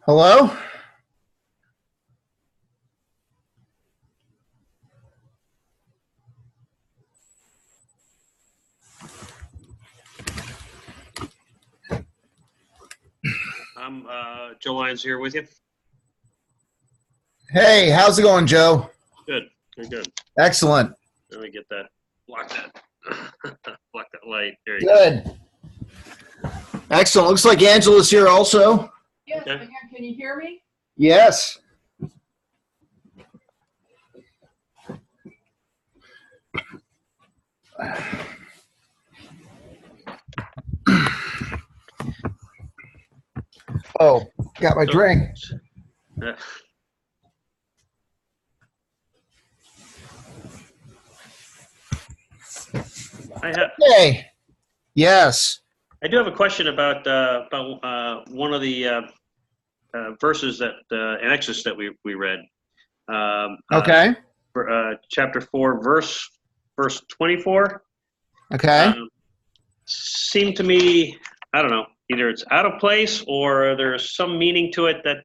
Hello? I'm Joe Lyons here with you. Hey, how's it going, Joe? Good, good. Excellent. Let me get that, block that light. There you go. Good. Excellent. Looks like Angela's here also. Yes, Okay. again, can you hear me? Yes. Oh, got my drink. Uh, Hey. Yes. I do have a question about one of the verses that in Exodus that we read. Okay. Chapter 4, verse 24. Okay. Seemed to me, I don't know, either it's out of place or there's some meaning to it that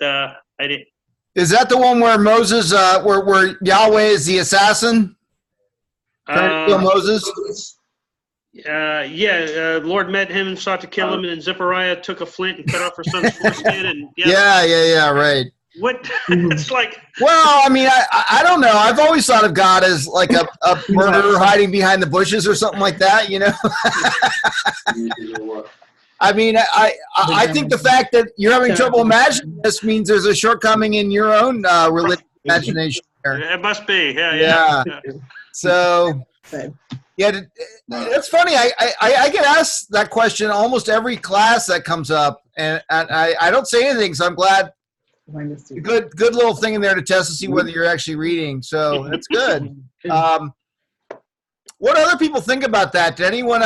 I didn't. Is that the one where Moses, where Yahweh is the assassin? Trying to kill Moses? Lord met him and sought to kill him, and then Zechariah took a flint and cut off her son's foreskin. And Yeah, right. What? It's like. Well, I mean, I don't know. I've always thought of God as like a murderer hiding behind the bushes or something like that, you know? I mean, I think the fact that you're having trouble imagining this means there's a shortcoming in your own religious imagination there. It must be, yeah. So, yeah, it's funny. I get asked that question almost every class that comes up, and I don't say anything, so I'm glad. Good little thing in there to test to see whether you're actually reading. So that's good. What do other people think about that? Did anyone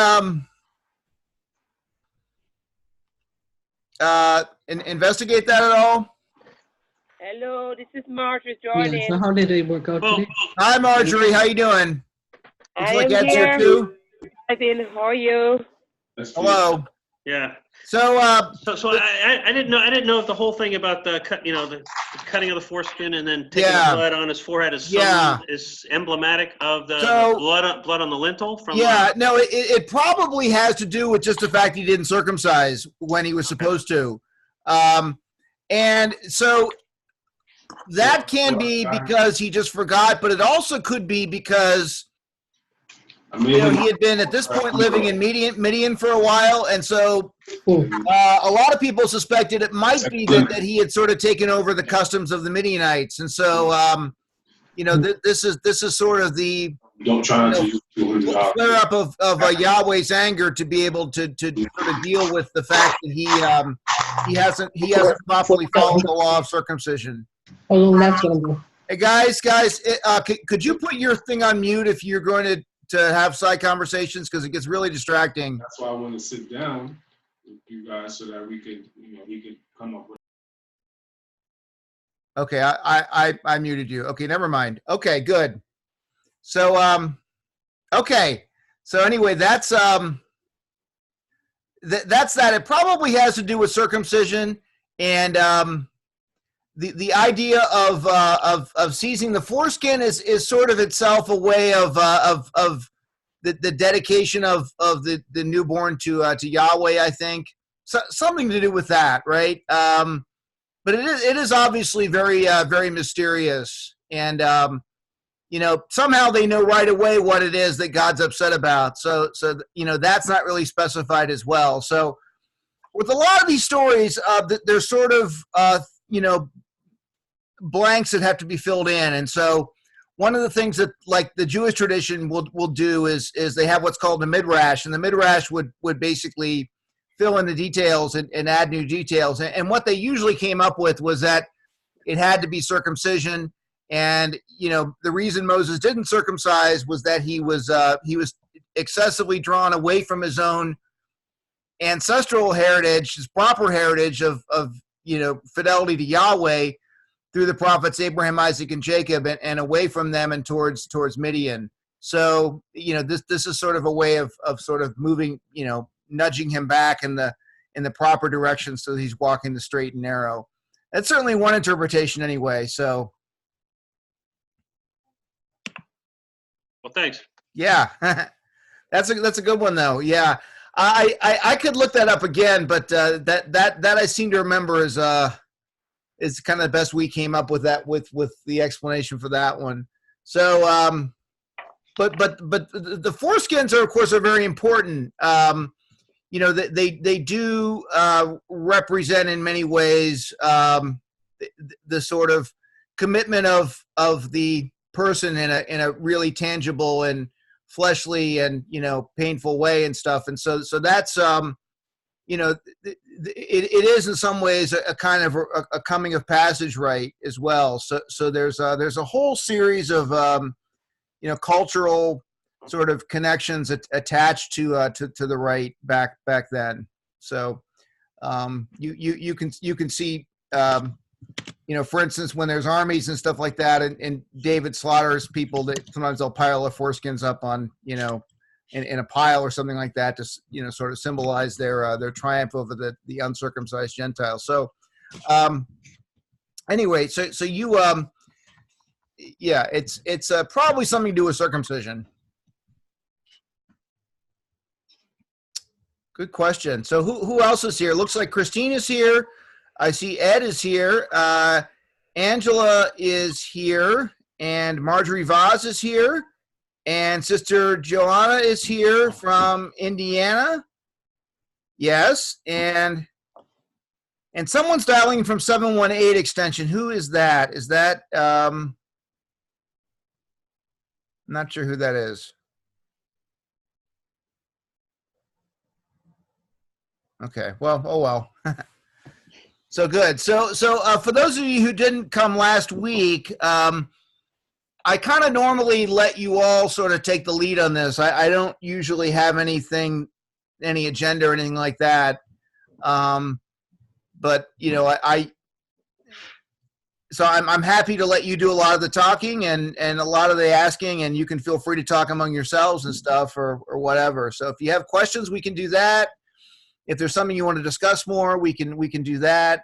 investigate that at all? Hello, this is Marjorie Jordan. Yeah, so how did it work out today? Hi, Marjorie. How you doing? Looks I like am Ed's here here. too. Hi, Ben. How are you? Hello. Yeah. So, So I didn't know if the whole thing about the cut, the cutting of the foreskin and then taking Yeah. the blood on his forehead is is emblematic of the blood on the lintel from. No, it probably has to do with just the fact he didn't circumcise when he was supposed to, and so that can be because he just forgot, but it also could be because he had been at this point living in Midian for a while, and so a lot of people suspected it might be that he had sort of taken over the customs of the Midianites, and so this is sort of the flare up of Yahweh's anger to be able to sort of deal with the fact that he hasn't properly followed the law of circumcision. How long that's gonna go? Hey guys, could you put your thing on mute if you're going to have side conversations, because it gets really distracting. That's why I want to sit down with you guys so that we could come up with. Okay, I muted you. Okay, never mind. Okay, good. So okay. So anyway, that's that. It probably has to do with circumcision and the idea of seizing the foreskin is sort of itself a way of the dedication of the newborn to Yahweh, I think. So, something to do with that, right? But it is obviously very very mysterious, and somehow they know right away what it is that God's upset about. So that's not really specified as well. So with a lot of these stories, there's sort of blanks that have to be filled in, and so one of the things that like the Jewish tradition will do is they have what's called the midrash, and the midrash would basically fill in the details and add new details, and what they usually came up with was that it had to be circumcision, and the reason Moses didn't circumcise was that he was excessively drawn away from his own ancestral heritage, his proper heritage of fidelity to Yahweh through the prophets Abraham, Isaac, and Jacob, and away from them and towards Midian. So this is sort of a way of sort of moving, nudging him back in the proper direction so he's walking the straight and narrow. That's certainly one interpretation anyway. So, Well, thanks. yeah, that's a good one though. Yeah, I could look that up again, but that I seem to remember is kind of the best we came up with that with the explanation for that one. So, but the foreskins are of course are very important. You know, they do represent in many ways the sort of commitment of the person in a really tangible and fleshly and, you know, painful way and stuff. And so that's you know, it is in some ways a kind of a coming of passage rite as well. So there's a whole series of you know, cultural sort of connections attached to the rite back then. So you can see you know, for instance, when there's armies and stuff like that, and David slaughters people, that sometimes they'll pile their foreskins up on, you know, in a pile or something like that to, you know, sort of symbolize their triumph over the uncircumcised Gentiles. So anyway, so you yeah, it's probably something to do with circumcision. Good question. So who else is here? Looks like Christine is here. I see Ed is here. Angela is here, and Marjorie Vaz is here, and Sister Joanna is here from Indiana. Yes, and someone's dialing from 718 extension. Who is that? Is that I'm not sure who that is. Okay. Well, oh well. So good. So for those of you who didn't come last week, I kind of normally let you all sort of take the lead on this. I don't usually have any agenda or anything like that. But you know, so I'm happy to let you do a lot of the talking and a lot of the asking, and you can feel free to talk among yourselves and stuff or whatever. So if you have questions, we can do that. If there's something you want to discuss more, we can do that.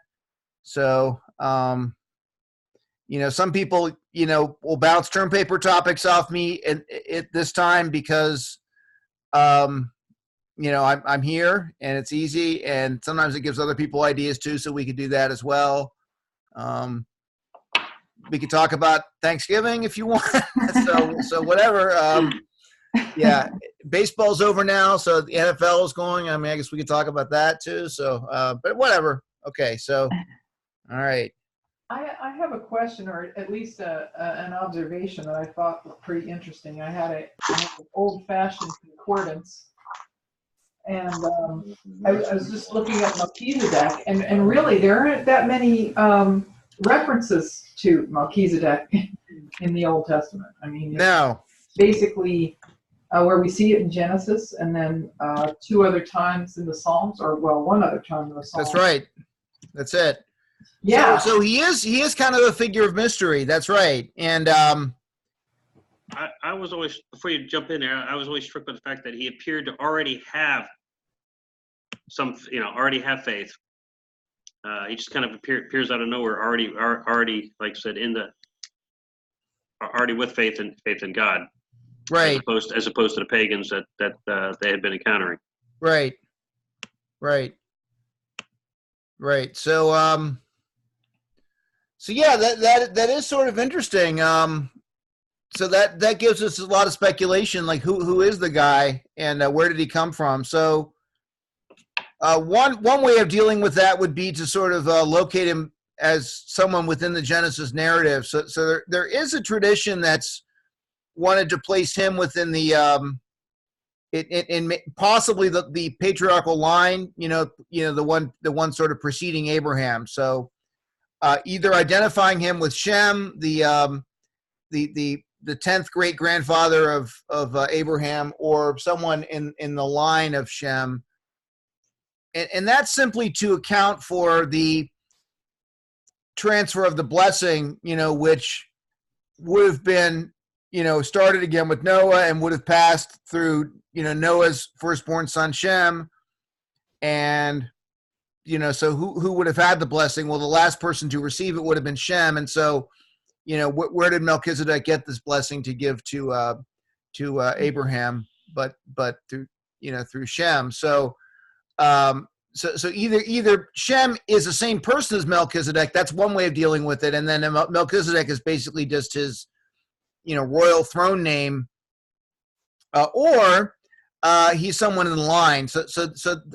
So, you know, some people, you know, will bounce term paper topics off me at this time because, you know, I'm here and it's easy, and sometimes it gives other people ideas too, so we could do that as well. We could talk about Thanksgiving if you want. so whatever. Yeah, baseball's over now, so the NFL is going. I mean, I guess we could talk about that too. So, but whatever. Okay, so, all right. I have a question, or at least an observation that I thought was pretty interesting. I had an old-fashioned concordance, and I was just looking at Melchizedek, and really there aren't that many references to Melchizedek in the Old Testament. I mean, No. basically where we see it in Genesis, and then two other times in the Psalms, or well, one other time in the Psalms. That's right. That's it. Yeah. So he is kind of a figure of mystery. That's right. And I was always, before you jump in there, I was always struck by the fact that he appeared to already have already have faith. He just kind of appears out of nowhere, already, like I said, already with faith in God. right, As opposed to the pagans that they had been encountering. right. So so yeah, that is sort of interesting. So that gives us a lot of speculation, like who is the guy and where did he come from? So one way of dealing with that would be to sort of locate him as someone within the Genesis narrative. So there is a tradition that's wanted to place him within the in possibly the patriarchal line, the one sort of preceding Abraham. So either identifying him with Shem, the 10th great grandfather of Abraham, or someone in the line of Shem, and that's simply to account for the transfer of the blessing, which would have been, started again with Noah and would have passed through, Noah's firstborn son Shem, and so who would have had the blessing? Well, the last person to receive it would have been Shem. And so, where did Melchizedek get this blessing to give to Abraham, but through Shem? So, so either Shem is the same person as Melchizedek. That's one way of dealing with it. And then Melchizedek is basically just his, royal throne name, or he's someone in the line. So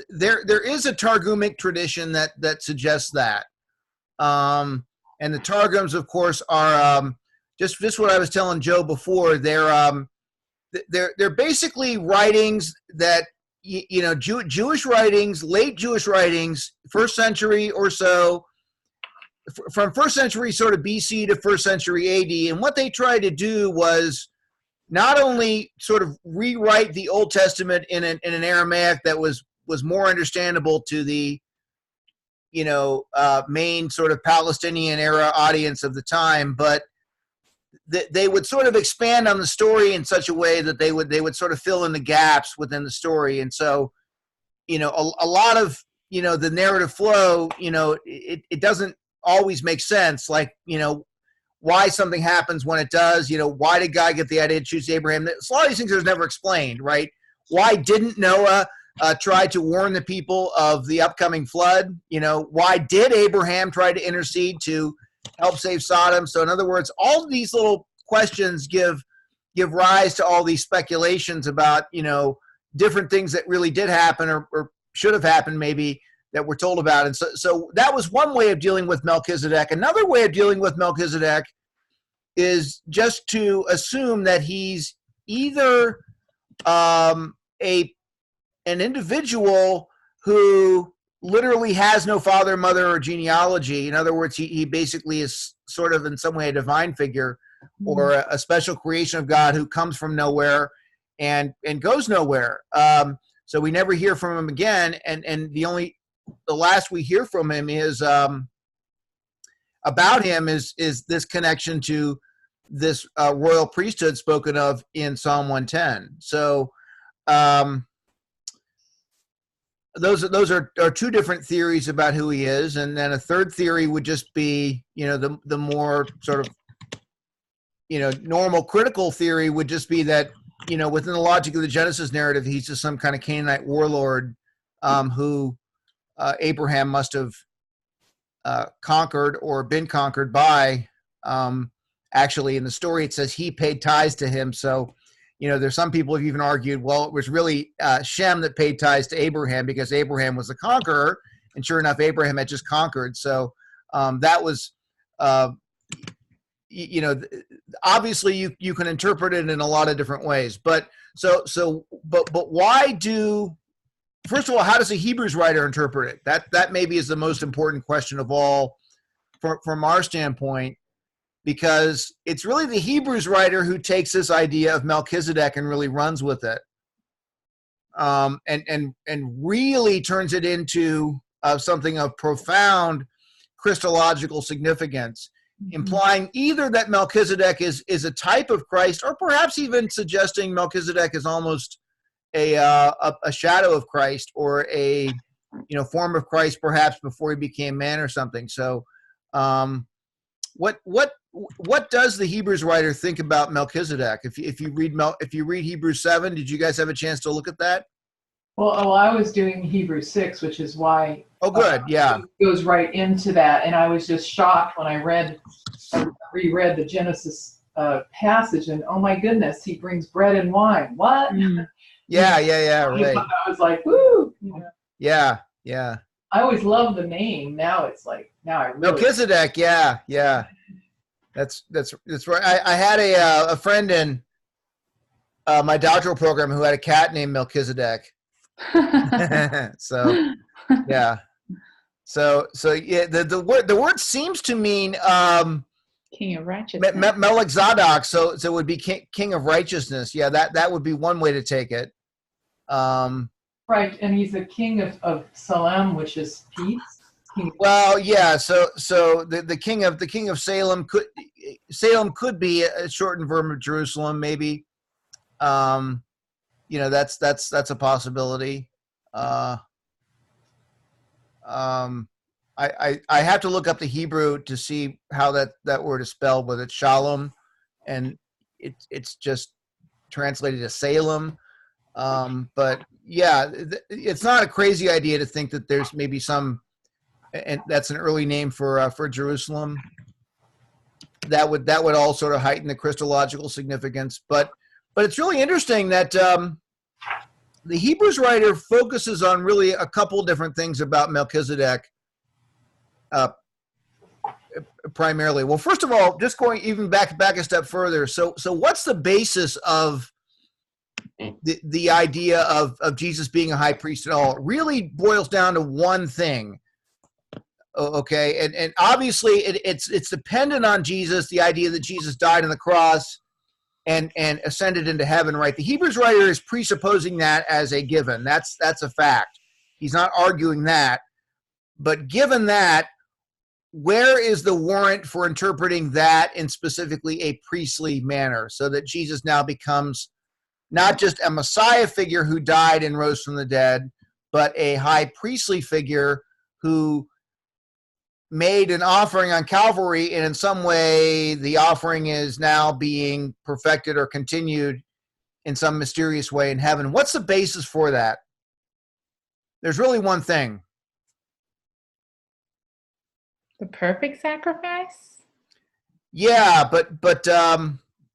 there is a Targumic tradition that suggests that. And the Targums, of course, are just what I was telling Joe before. They're basically writings that Jewish writings, late Jewish writings, first century or so, from first century sort of BC to first century AD. And what they tried to do was not only sort of rewrite the Old Testament in an Aramaic that was more understandable to the main sort of Palestinian era audience of the time, but they would sort of expand on the story in such a way that they would sort of fill in the gaps within the story. And so, a lot of, the narrative flow, it doesn't always make sense. Like, why something happens when it does, why did God get the idea to choose Abraham? A lot of these things are never explained, right? Why didn't Noah try to warn the people of the upcoming flood? Why did Abraham try to intercede to help save Sodom? So in other words, all of these little questions give rise to all these speculations about, different things that really did happen or should have happened maybe that we're told about. And so that was one way of dealing with Melchizedek. Another way of dealing with Melchizedek is just to assume that he's either an individual who literally has no father, mother, or genealogy. In other words, he basically is sort of in some way a divine figure or a special creation of God who comes from nowhere and goes nowhere. So we never hear from him again. And the last we hear from him is about him is this connection to this royal priesthood spoken of in Psalm 110. So those are two different theories about who he is, and then a third theory would just be, the more sort of, normal critical theory would just be that, within the logic of the Genesis narrative, he's just some kind of Canaanite warlord who Abraham must have conquered or been conquered by. Actually, in the story, it says he paid tithes to him. So, there's some people have even argued, well, it was really Shem that paid tithes to Abraham because Abraham was the conqueror. And sure enough, Abraham had just conquered. So that was, obviously you can interpret it in a lot of different ways. But why first of all, how does a Hebrews writer interpret it? That maybe is the most important question of all from our standpoint, because it's really the Hebrews writer who takes this idea of Melchizedek and really runs with it, and really turns it into something of profound Christological significance, implying either that Melchizedek is a type of Christ, or perhaps even suggesting Melchizedek is almost a shadow of Christ, or a form of Christ perhaps before he became man or something. So what does the Hebrews writer think about Melchizedek? If you read Hebrews 7, did you guys have a chance to look at that? Well, I was doing Hebrews 6, which is why. Oh, good. Yeah. It goes right into that, and I was just shocked when I reread the Genesis passage, and oh my goodness, he brings bread and wine. What? Yeah. Right. I was like, woo. Yeah. I always loved the name. Now it's like, I really. Melchizedek. Yeah. That's right. I had a friend in my doctoral program who had a cat named Melchizedek. So yeah. So yeah, the word seems to mean King of righteousness. Melchizedek. So it would be king of righteousness. Yeah, that would be one way to take it. Right, and he's a king of Salem, which is peace. Well, yeah. So the king of Salem could be a shortened verb of Jerusalem, maybe. That's a possibility. I have to look up the Hebrew to see how that word is spelled, whether it's shalom, and it's just translated as Salem. But yeah, it's not a crazy idea to think that there's maybe some, and that's an early name for Jerusalem. That would all sort of heighten the Christological significance. But it's really interesting that the Hebrews writer focuses on really a couple different things about Melchizedek. Primarily, well, first of all, just going even back a step further. So what's the basis of the idea of Jesus being a high priest at all? It really boils down to one thing. Okay, and obviously it's dependent on Jesus, the idea that Jesus died on the cross and ascended into heaven, right? The Hebrews writer is presupposing that as a given. That's a fact. He's not arguing that. But given that, where is the warrant for interpreting that in specifically a priestly manner, so that Jesus now becomes not just a Messiah figure who died and rose from the dead, but a high priestly figure who made an offering on Calvary, and in some way the offering is now being perfected or continued in some mysterious way in heaven? What's the basis for that? There's really one thing. The perfect sacrifice? Yeah, but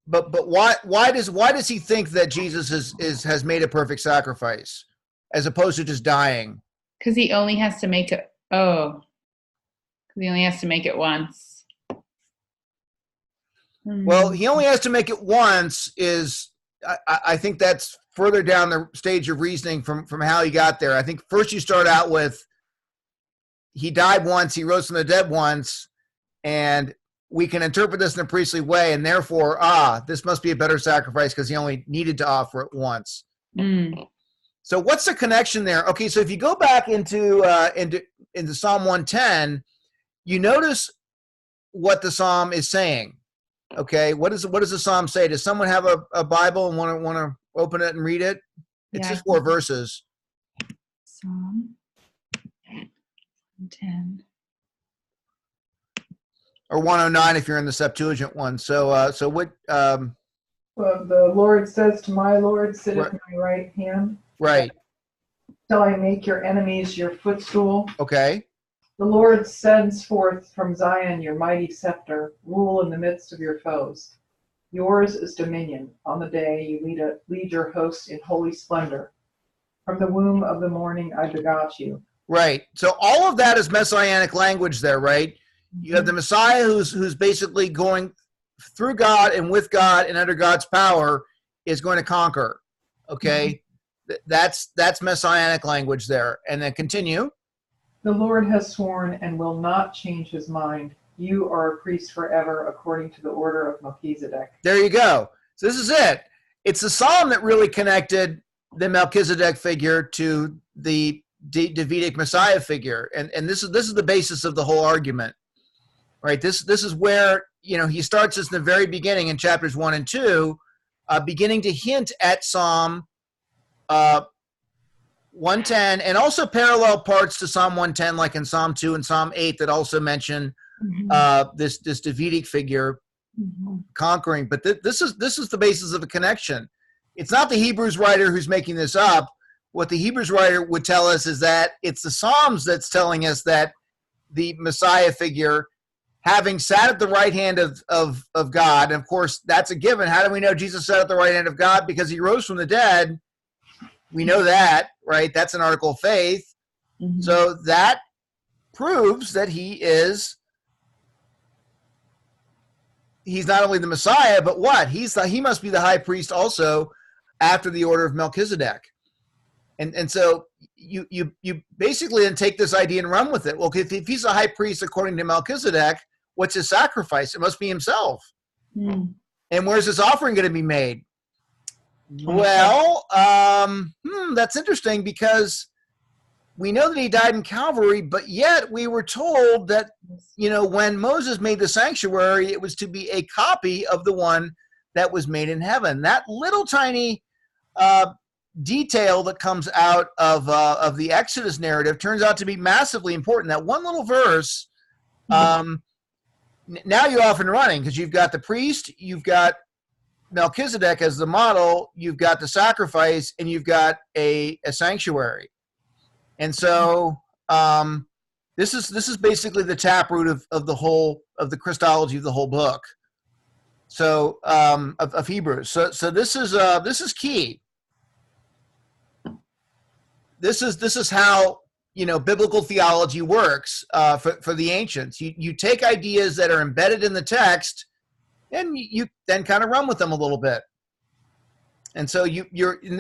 why does he think that Jesus has made a perfect sacrifice as opposed to just dying? Because he only has to make it. Oh, because he only has to make it once. Well, he only has to make it once. I think that's further down the stage of reasoning from how he got there. I think first you start out with he died once, he rose from the dead once, and we can interpret this in a priestly way, and therefore, this must be a better sacrifice because he only needed to offer it once. So what's the connection there? Okay, so if you go back into Psalm 110, you notice what the psalm is saying. Okay, what does the psalm say? Does someone have a Bible and want to open it and read it? It's just 4 verses. Psalm 10. Or 109 if you're in the Septuagint one. So what? Well, the Lord says to my Lord, sit at my right hand. Right. Till I make your enemies your footstool. Okay. The Lord sends forth from Zion your mighty scepter, rule in the midst of your foes. Yours is dominion. On the day you lead your hosts in holy splendor. From the womb of the morning I begot you. Right. So all of that is messianic language there, right? You have the Messiah who's basically going through God and with God and under God's power is going to conquer. Okay? That's messianic language there. And then continue. The Lord has sworn and will not change his mind. You are a priest forever according to the order of Melchizedek. There you go. So this is it. It's the psalm that really connected the Melchizedek figure to the Davidic Messiah figure. And this is the basis of the whole argument. Right? This is where, he starts this in the very beginning in chapters 1 and 2, beginning to hint at Psalm 110 and also parallel parts to Psalm 110, like in Psalm 2 and Psalm 8 that also mention this Davidic figure conquering. But this is the basis of a connection. It's not the Hebrews writer who's making this up. What the Hebrews writer would tell us is that it's the Psalms that's telling us that the Messiah figure, having sat at the right hand of God, and of course that's a given. How do we know Jesus sat at the right hand of God? Because he rose from the dead. We know that, right? That's an article of faith. So that proves that he's not only the Messiah, but what? He must be the high priest also after the order of Melchizedek. And so you basically then take this idea and run with it. Well, if he's a high priest according to Melchizedek, what's his sacrifice? It must be himself. And where's this offering going to be made? Well, that's interesting because we know that he died in Calvary, but yet we were told that, when Moses made the sanctuary, it was to be a copy of the one that was made in heaven. That little tiny detail that comes out of the Exodus narrative turns out to be massively important. That one little verse, now you're off and running because you've got the priest, you've got Melchizedek as the model, you've got the sacrifice, and you've got a sanctuary. And so this is basically the taproot of the Christology of the whole book. So of Hebrews. So this is key. This is how biblical theology works for the ancients. You take ideas that are embedded in the text, and you then kind of run with them a little bit. And so and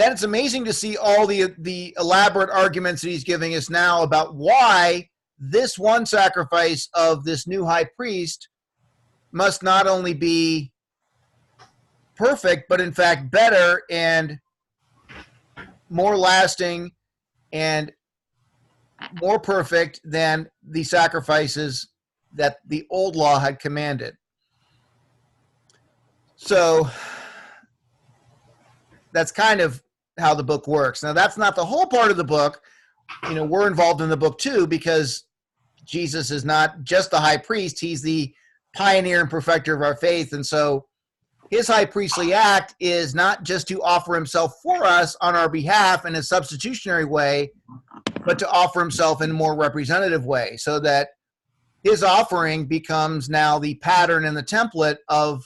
then it's amazing to see all the elaborate arguments that he's giving us now about why this one sacrifice of this new high priest must not only be perfect, but in fact better and more lasting and more perfect than the sacrifices that the old law had commanded. So that's kind of how the book works. Now, that's not the whole part of the book. We're involved in the book too, because Jesus is not just the high priest. He's the pioneer and perfecter of our faith. And so his high priestly act is not just to offer himself for us on our behalf in a substitutionary way, but to offer himself in a more representative way, so that his offering becomes now the pattern and the template of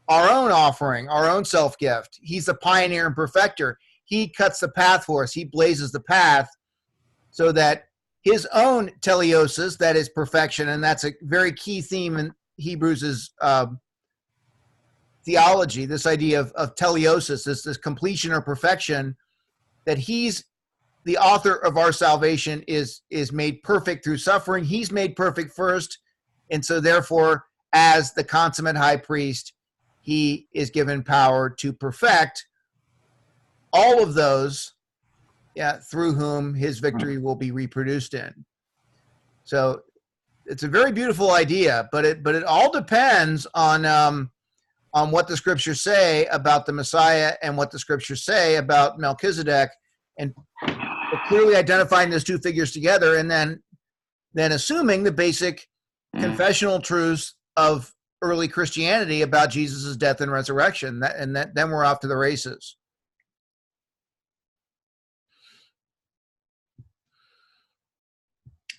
our own offering, our own self-gift. He's the pioneer and perfecter. He cuts the path for us. He blazes the path so that his own teleiosis, that is perfection, and that's a very key theme in Hebrews' theology, this idea of teleiosis, this completion or perfection, that he's the author of our salvation is made perfect through suffering. He's made perfect first, and so therefore, as the consummate high priest, he is given power to perfect all of those, through whom his victory will be reproduced in. So it's a very beautiful idea, but it all depends on what the scriptures say about the Messiah and what the scriptures say about Melchizedek, and clearly identifying those two figures together, and then assuming the basic confessional truths of early Christianity about Jesus' death and resurrection, then we're off to the races.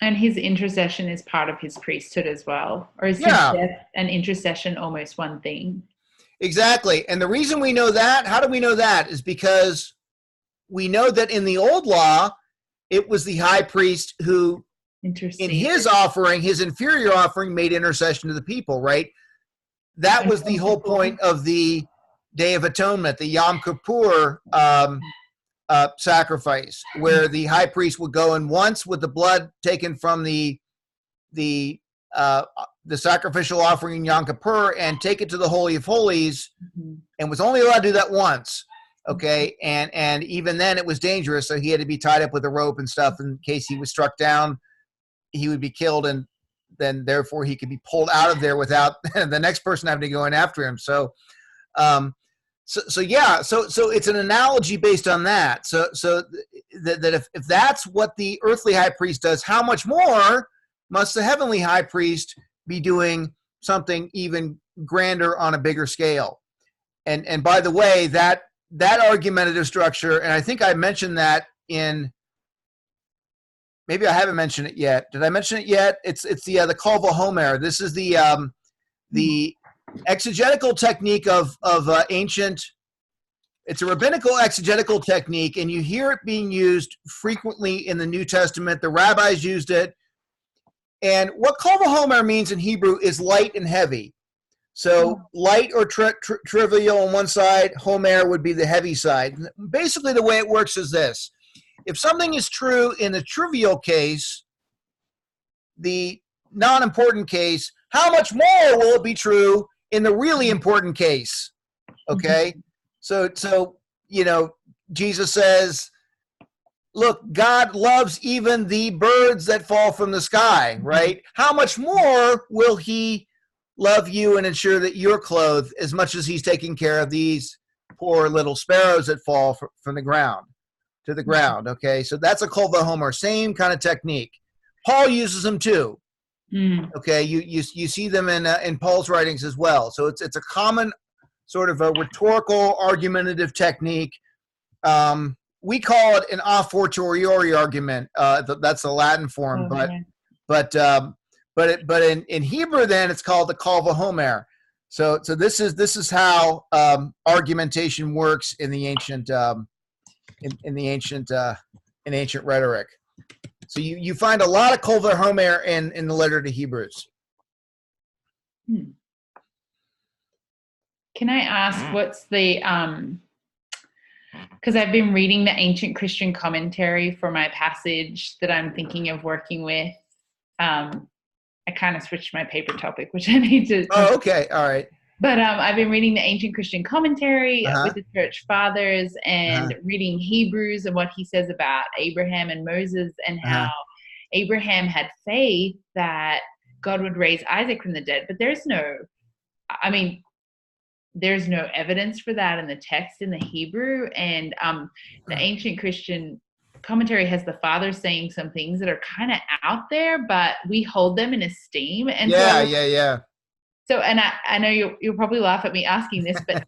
And his intercession is part of his priesthood as well, or is his death and intercession almost one thing? Exactly. And the reason we know that, how do we know that, is because we know that in the old law, it was the high priest who, in his offering, his inferior offering, made intercession to the people, right? That was the whole point of the Day of Atonement, the Yom Kippur sacrifice, where the high priest would go in once with the blood taken from the sacrificial offering in Yom Kippur and take it to the Holy of Holies, and was only allowed to do that once. Okay, and even then it was dangerous, so he had to be tied up with a rope and stuff in case he was struck down, he would be killed, and then therefore he could be pulled out of there without the next person having to go in after him. So it's an analogy based on that. So that if that's what the earthly high priest does, how much more must the heavenly high priest be doing something even grander on a bigger scale? And by the way, that argumentative structure, and I think I mentioned that in, maybe I haven't mentioned it yet. Did I mention it yet? It's the Kal Vachomer. This is the exegetical technique of ancient. It's a rabbinical exegetical technique, and you hear it being used frequently in the New Testament. The rabbis used it. And what Kal Vachomer means in Hebrew is light and heavy. So light or trivial on one side, Homer would be the heavy side. Basically, the way it works is this. If something is true in the trivial case, the non-important case, how much more will it be true in the really important case? Okay? So Jesus says, look, God loves even the birds that fall from the sky, right? How much more will he love you and ensure that you're clothed as much as he's taking care of these poor little sparrows that fall from the ground? to the ground. Okay, so that's a kol vahomer, same kind of technique. Paul uses them too. Mm. Okay, you see them in Paul's writings as well. So it's a common sort of a rhetorical argumentative technique. We call it an a fortiori argument. That's the Latin form, Okay. but in Hebrew then it's called the kol vahomer. So this is how argumentation works in the ancient in ancient rhetoric. So you find a lot of kol vahomer in the letter to Hebrews. Can I ask what's the because I've been reading the ancient Christian commentary for my passage that I'm thinking of working with. I kind of switched my paper topic, which I need to. Oh, okay, all right. But I've been reading the ancient Christian commentary with the church fathers and reading Hebrews and what he says about Abraham and Moses and how Abraham had faith that God would raise Isaac from the dead. But there's no evidence for that in the text in the Hebrew. And the ancient Christian commentary has the fathers saying some things that are kind of out there, but we hold them in esteem. And Yeah. So, and I know you'll probably laugh at me asking this, but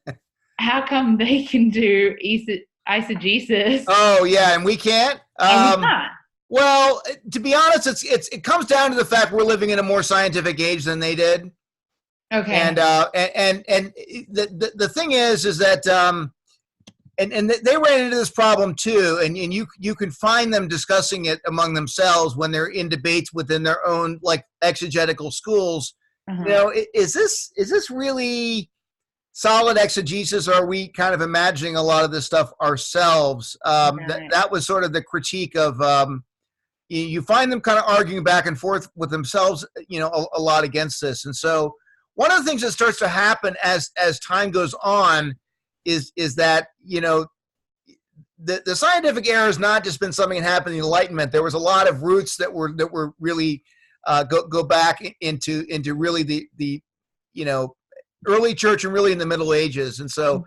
how come they can do eisegesis? Oh, yeah, and we can't? And we can't? Well, to be honest, it comes down to the fact we're living in a more scientific age than they did. Okay. And the thing is that and they ran into this problem too, and you can find them discussing it among themselves when they're in debates within their own like exegetical schools. You know, is this really solid exegesis, or are we kind of imagining a lot of this stuff ourselves? That was sort of the critique of you find them kind of arguing back and forth with themselves, you know, a lot against this. And so one of the things that starts to happen as time goes on is that, you know, the scientific era has not just been something that happened in the Enlightenment. There was a lot of roots that were really go back into really the you know, early church and really in the Middle Ages. And so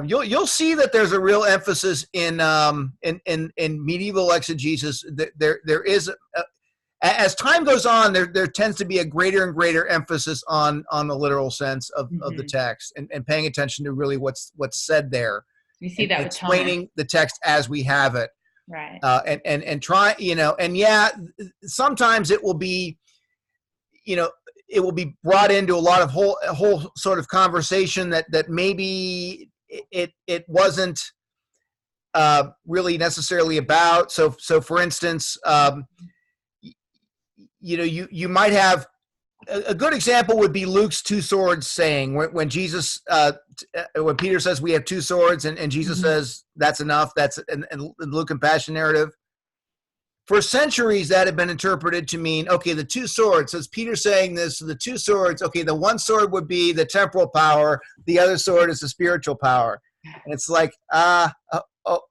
you'll see that there's a real emphasis in medieval exegesis. There is as time goes on, there tends to be a greater and greater emphasis on the literal sense of the text and paying attention to really what's said there. You see that with explaining the text as we have it. Right. And try, you know, and sometimes it will be, you know, it will be brought into a lot of whole sort of conversation that maybe it wasn't really necessarily about. So for instance, you know, you might have a good example would be Luke's two swords saying when Jesus, when Peter says we have two swords and Jesus says that's enough. That's in Luke and Passion narrative. For centuries, that had been interpreted to mean, okay, the two swords. As Peter saying this, the two swords. Okay, the one sword would be the temporal power. The other sword is the spiritual power. And it's like,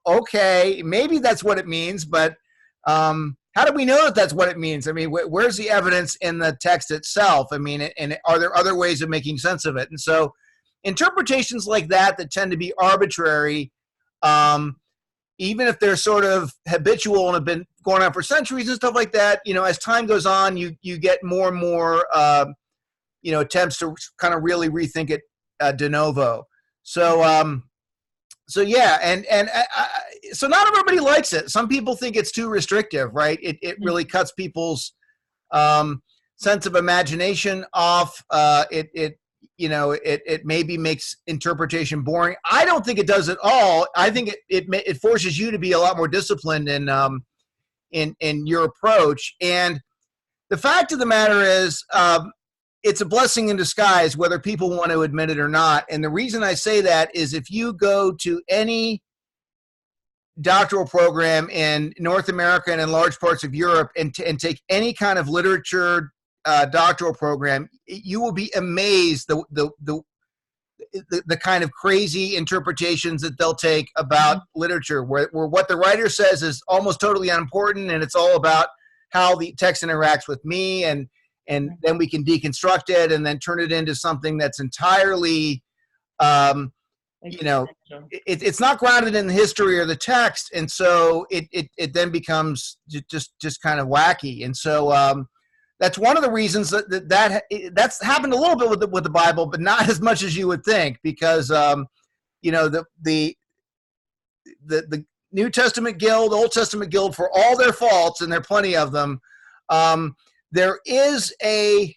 okay, maybe that's what it means, but how do we know that that's what it means? I mean, where's the evidence in the text itself? I mean, and are there other ways of making sense of it? And so interpretations like that tend to be arbitrary, even if they're sort of habitual and have been going on for centuries and stuff like that, you know, as time goes on, you get more and more, you know, attempts to kind of really rethink it de novo. So, so yeah, so not everybody likes it. Some people think it's too restrictive, right? It really cuts people's sense of imagination off. You know, it maybe makes interpretation boring. I don't think it does at all. I think it forces you to be a lot more disciplined in your approach. And the fact of the matter is, it's a blessing in disguise, whether people want to admit it or not. And the reason I say that is if you go to any doctoral program in North America and in large parts of Europe and take any kind of literature doctoral program, you will be amazed the kind of crazy interpretations that they'll take about literature, where what the writer says is almost totally unimportant, and it's all about how the text interacts with me, and then we can deconstruct it and then turn it into something that's entirely you know, it's not grounded in the history or the text, and so it then becomes just kind of wacky. And so that's one of the reasons that's happened a little bit with the Bible, but not as much as you would think, because you know, the New Testament Guild, Old Testament Guild, for all their faults, and there are plenty of them, there is a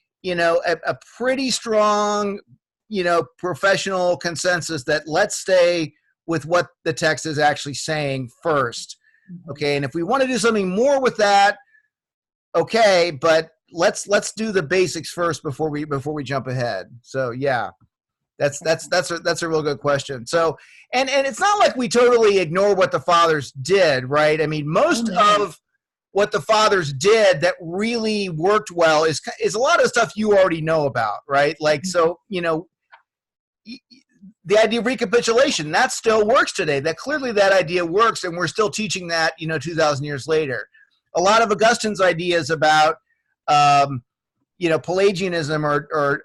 pretty strong, you know, professional consensus that let's stay with what the text is actually saying first. Okay. And if we want to do something more with that, okay, but let's do the basics first before we jump ahead. So yeah, that's a real good question. So, and it's not like we totally ignore what the fathers did, right? I mean, most of what the fathers did that really worked well is a lot of stuff you already know about, right? Like, so, you know, the idea of recapitulation, that still works today. That clearly that idea works, and we're still teaching that, you know, 2,000 years later. A lot of Augustine's ideas about, you know, Pelagianism or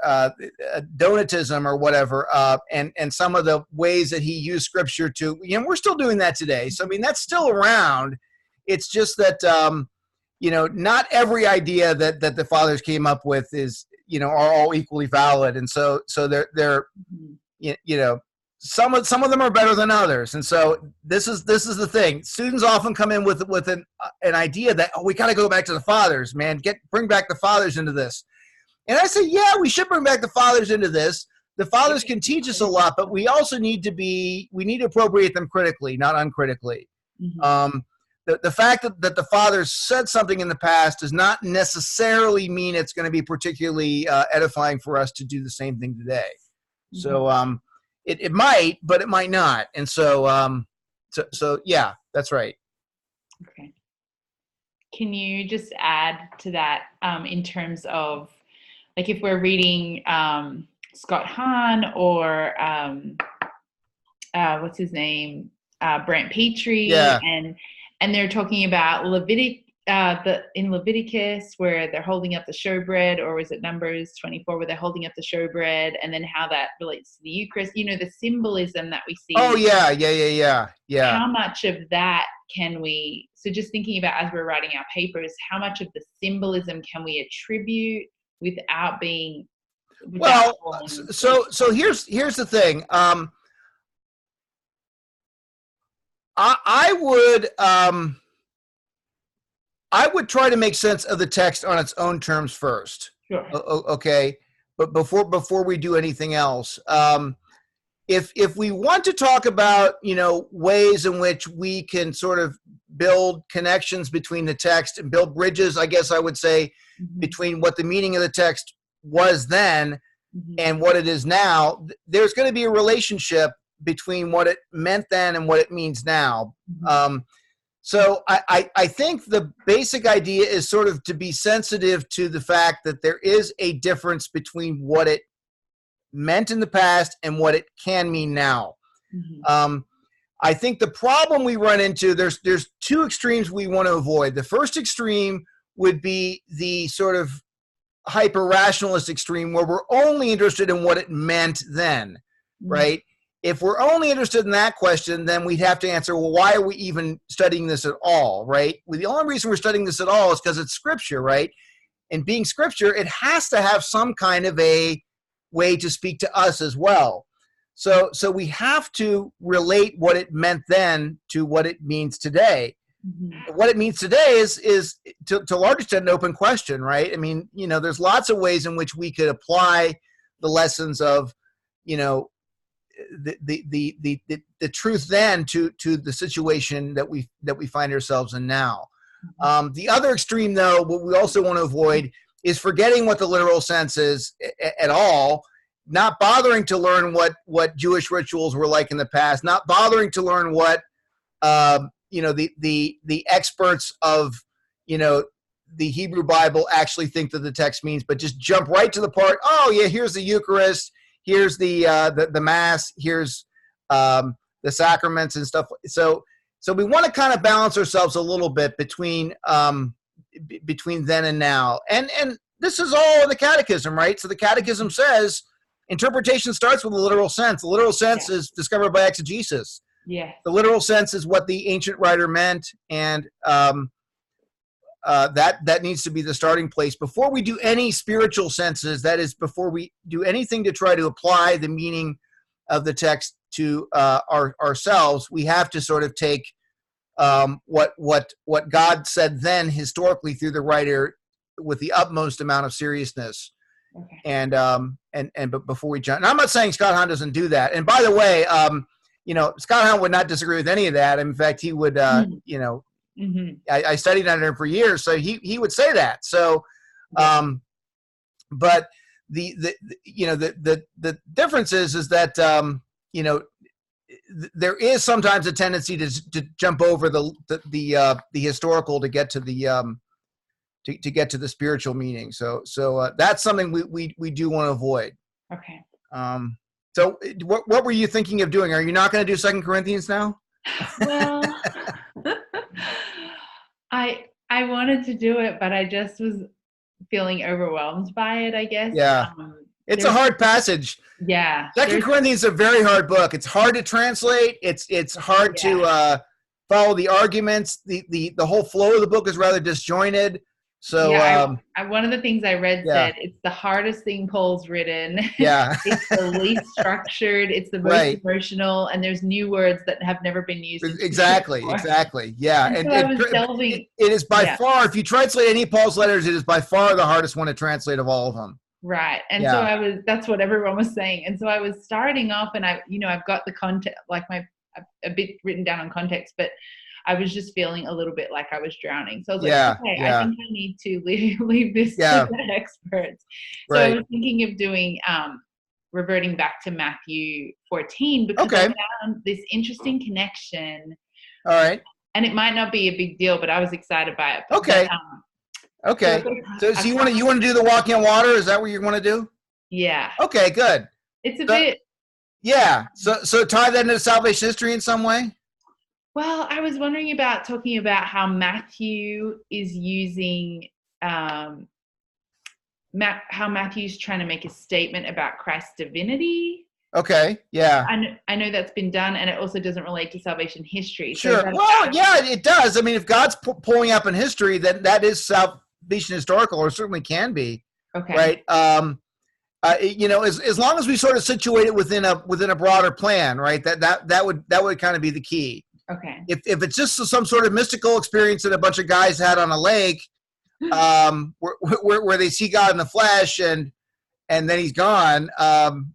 Donatism or whatever, and some of the ways that he used scripture to, you know, we're still doing that today. So, I mean, that's still around. It's just that, you know, not every idea that the fathers came up with is, you know, are all equally valid. And so they're, you know, some of them are better than others. And so this is the thing. Students often come in with an idea that, oh, we got to go back to the fathers, man, bring back the fathers into this. And I say, yeah, we should bring back the fathers into this. The fathers can teach us a lot, but we also need to appropriate them critically, not uncritically. Mm-hmm. The fact that the fathers said something in the past does not necessarily mean it's going to be particularly edifying for us to do the same thing today. Mm-hmm. So it might, but it might not. And so yeah, that's right. Okay. Can you just add to that in terms of, like, if we're reading Scott Hahn or what's his name, Brent Petrie, yeah. and they're talking about in Leviticus where they're holding up the showbread, or is it Numbers 24 where they're holding up the showbread, and then how that relates to the Eucharist, you know, the symbolism that we see. Oh yeah. How much of that can we, so just thinking about as we're writing our papers, how much of the symbolism can we attribute without being, well, so here's the thing. I would try to make sense of the text on its own terms first. Sure. Okay, but before we do anything else, if we want to talk about, you know, ways in which we can sort of build connections between the text and build bridges, I guess I would say, mm-hmm. between what the meaning of the text was then mm-hmm. and what it is now, there's going to be a relationship between what it meant then and what it means now. Mm-hmm. So I think the basic idea is sort of to be sensitive to the fact that there is a difference between what it meant in the past and what it can mean now. Mm-hmm. I think the problem we run into, there's two extremes we want to avoid. The first extreme would be the sort of hyper-rationalist extreme where we're only interested in what it meant then, mm-hmm. right? If we're only interested in that question, then we'd have to answer, well, why are we even studying this at all, right? Well, the only reason we're studying this at all is because it's scripture, right? And being scripture, it has to have some kind of a way to speak to us as well. So we have to relate what it meant then to what it means today. Mm-hmm. What it means today is to a large extent an open question, right? I mean, you know, there's lots of ways in which we could apply the lessons of, you know, the truth then to the situation that we find ourselves in now. The other extreme, though, what we also want to avoid is forgetting what the literal sense is at all, not bothering to learn what Jewish rituals were like in the past, not bothering to learn what you know, the experts of, you know, the Hebrew Bible actually think that the text means, but just jump right to the part. Oh yeah, here's the Eucharist. Here's the Mass, here's the sacraments and stuff. So we want to kind of balance ourselves a little bit between then and now. And this is all in the Catechism, right? So the Catechism says interpretation starts with a literal sense. The literal sense is discovered by exegesis. Yeah. The literal sense is what the ancient writer meant, and that needs to be the starting place before we do any spiritual senses. That is, before we do anything to try to apply the meaning of the text to ourselves. We have to sort of take what God said then historically through the writer with the utmost amount of seriousness. Okay. But before we jump, and I'm not saying Scott Hahn doesn't do that. And by the way, Scott Hahn would not disagree with any of that. In fact, he would, Mm-hmm. I studied under him for years, so he would say that. So, but the difference is that there is sometimes a tendency to jump over the historical to get to the to get to the spiritual meaning. So that's something we do want to avoid. Okay. So what were you thinking of doing? Are you not going to do 2 Corinthians now? Well, I wanted to do it, but I just was feeling overwhelmed by it, I guess. Yeah. It's a hard passage. Yeah. 2 Corinthians is a very hard book. It's hard to translate. It's hard to follow the arguments. The whole flow of the book is rather disjointed. So one of the things I read said it's the hardest thing Paul's written. Yeah. It's the least structured. It's the most emotional, and there's new words that have never been used. Exactly. Yeah. And so it is by far, if you translate any of Paul's letters, it is by far the hardest one to translate of all of them. Right. And so that's what everyone was saying. And so I was starting off, and I've got the context, like a bit written down on context, but I was just feeling a little bit like I was drowning. So I was like, okay, I think I need to leave this to the experts. So I was thinking of doing, reverting back to Matthew 14, because I found this interesting connection. All right. And it might not be a big deal, but I was excited by it. Okay. Okay. So you want to do the walking on water? Is that what you want to do? Yeah. Okay, good. It's a bit. Yeah. So tie that into salvation history in some way? Well, I was wondering about talking about how Matthew is using, how Matthew's trying to make a statement about Christ's divinity. Okay, yeah. I know that's been done, and it also doesn't relate to salvation history. Sure. Well, yeah, it does. I mean, if God's pulling up in history, then that is salvation historical, or certainly can be. Okay. Right. As long as we sort of situate it within a broader plan, right? That would kind of be the key. Okay. If it's just some sort of mystical experience that a bunch of guys had on a lake, where they see God in the flesh and then he's gone, and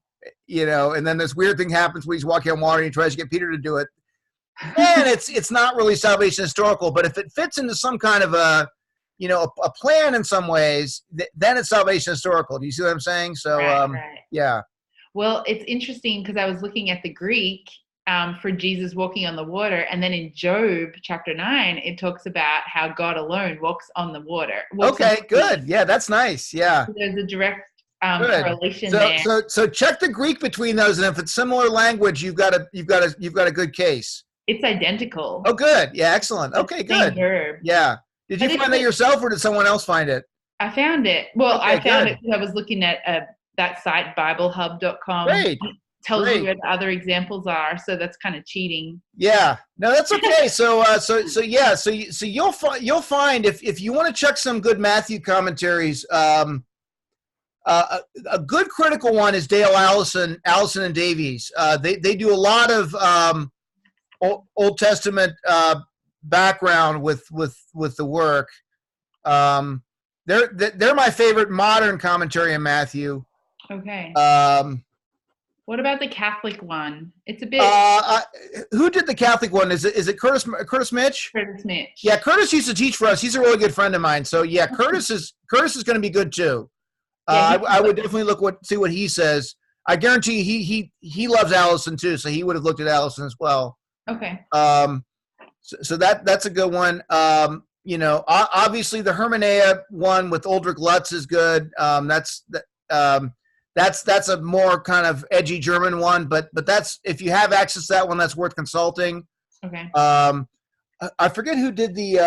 then this weird thing happens when he's walking on water and he tries to get Peter to do it, then it's not really salvation historical. But if it fits into some kind of a plan in some ways, then it's salvation historical. Do you see what I'm saying? So, right. Yeah. Well, it's interesting because I was looking at the Greek for Jesus walking on the water, and then in Job chapter 9, it talks about how God alone walks on the water. Okay, good. Yeah, that's nice. Yeah. So there's a direct correlation there. So check the Greek between those, and if it's similar language, you've got a good case. It's identical. Oh, good. Yeah, excellent. Okay, good. Verb. Yeah. Did you find that yourself, or did someone else find it? I found it. Well, I found it because I was looking at that site, BibleHub.com. Great. It tells you where the other examples are, so that's kind of cheating. Yeah. No, that's okay. So you'll find if you want to check some good Matthew commentaries, a good critical one is Dale Allison and Davies. They do a lot of Old Testament background with the work. They're my favorite modern commentary on Matthew. Okay. What about the Catholic one? It's a bit. Who did the Catholic one? Is it Curtis Mitch? Curtis Mitch. Yeah, Curtis used to teach for us. He's a really good friend of mine. So yeah, Curtis is going to be good too. I would definitely see what he says. I guarantee he loves Allison too, so he would have looked at Allison as well. Okay. So that's a good one. Obviously the Hermeneia one with Ulrich Lutz is good. That's a more kind of edgy German one, but that's, if you have access to that one, that's worth consulting. Okay. I forget who did the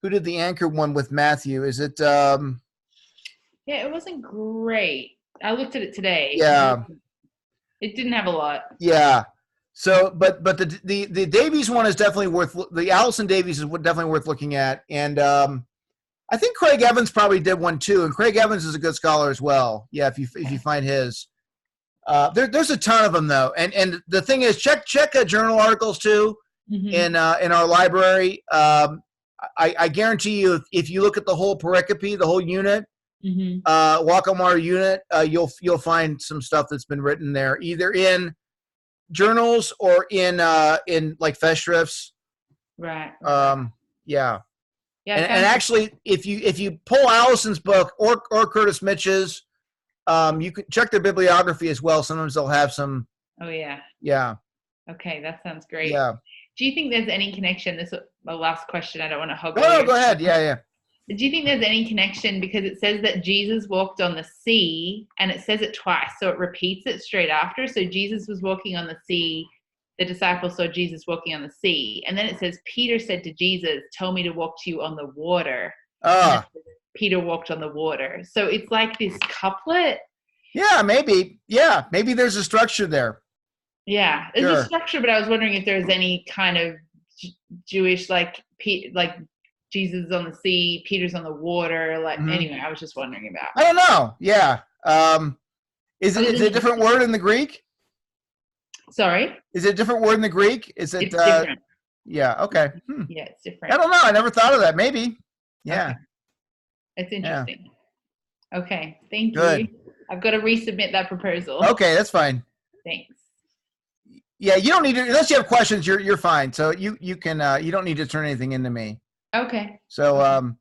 anchor one with Matthew. Is it? Yeah, it wasn't great. I looked at it today. Yeah. It didn't have a lot. Yeah. So, but the Davies one is definitely the Allison Davies is definitely worth looking at, and I think Craig Evans probably did one too, and Craig Evans is a good scholar as well. Yeah, if you find his, there's a ton of them though, and the thing is, check journal articles too in our library. I guarantee you, if you look at the whole pericope, the whole unit, Wacomar unit, you'll find some stuff that's been written there, either in journals or in like Festschrifts. Right. Yeah. Yeah. And actually, if you pull Allison's book or Curtis Mitch's, you can check their bibliography as well. Sometimes they'll have some. Oh yeah. Yeah. Okay, that sounds great. Yeah. Do you think there's any connection? This is my last question. I don't want to hog. No, go ahead. Yeah. Do you think there's any connection, because it says that Jesus walked on the sea, and it says it twice, so it repeats it straight after. So Jesus was walking on the sea. The disciples saw Jesus walking on the sea, and then it says Peter said to Jesus, "Tell me to walk to you on the water." Peter walked on the water. So it's like this couplet. Yeah, maybe. Yeah, maybe there's a structure there. Yeah, there's a structure, but I was wondering if there's any kind of Jewish, like Jesus is on the sea, Peter's on the water. Like anyway, I was just wondering about. I don't know. Yeah. Is it a different word in the Greek? Sorry? Is it a different word in the Greek? Is it? It's different. Yeah. Okay. Yeah, it's different. I don't know. I never thought of that. Maybe. Yeah. Okay. It's interesting. Yeah. Okay. Thank Good. you. I've got to resubmit that proposal. Okay, that's fine. Thanks. Yeah, you don't need to, unless you have questions. You're fine. So you can you don't need to turn anything into me. Okay. So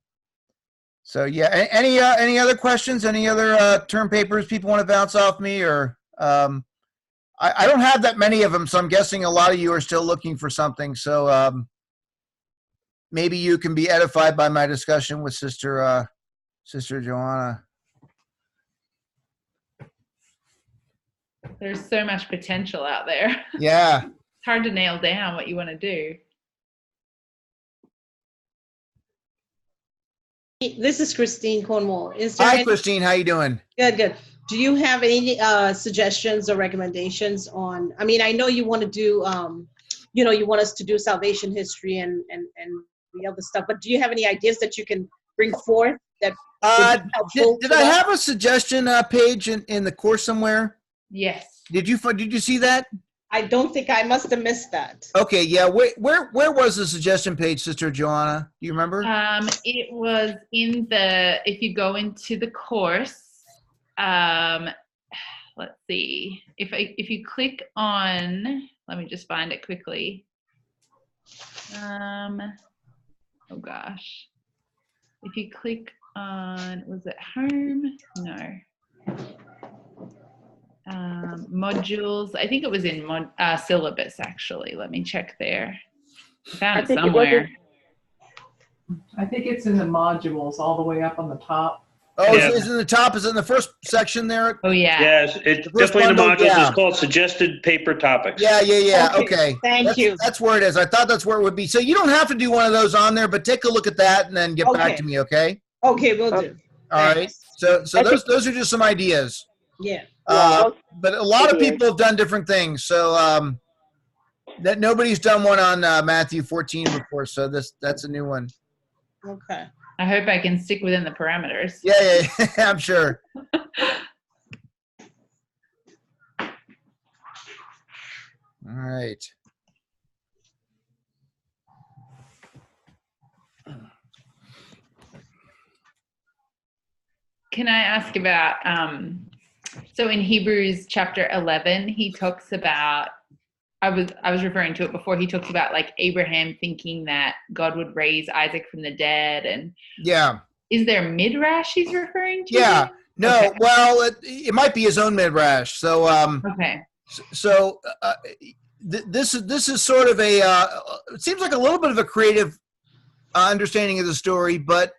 yeah. Any other questions? Any other term papers people want to bounce off me, or I don't have that many of them, so I'm guessing a lot of you are still looking for something. So maybe you can be edified by my discussion with Sister Joanna. There's so much potential out there. Yeah. It's hard to nail down what you want to do. This is Christine Cornwall. Hi, Christine. How you doing? Good. Do you have any suggestions or recommendations on? I mean, I know you want to do, you want us to do salvation history and the other stuff. But do you have any ideas that you can bring forth that? Did I have a suggestion page in the course somewhere? Yes. Did you see that? I don't think I must have missed that. Okay, yeah. Where was the suggestion page, Sister Joanna? Do you remember? It was in if you go into the course, let's see. If you click on, let me just find it quickly. Oh gosh. If you click on, was it home? No. Modules. I think it was in syllabus, actually. Let me check there. I found it somewhere. I think it's in the modules all the way up on the top. Oh, yeah. Is it in the top? Is it in the first section there? Oh, yeah. Yes, it's definitely in the modules. Yeah. It's called Suggested Paper Topics. Yeah. Okay. Thank you. That's where it is. I thought that's where it would be. So you don't have to do one of those on there, but take a look at that and then get back to me, okay? Okay, we'll do. All right. So those are just some ideas. Yeah. But a lot of people have done different things. So that nobody's done one on Matthew 14 before. So that's a new one. Okay. I hope I can stick within the parameters. Yeah, I'm sure. All right. Can I ask about, so in Hebrews chapter 11, he talks about, I was referring to it before, he talks about like Abraham thinking that God would raise Isaac from the dead. And yeah. Is there midrash he's referring to? Yeah. No, okay. Well, it might be his own midrash. So, okay. So this is sort of it seems like a little bit of a creative understanding of the story, but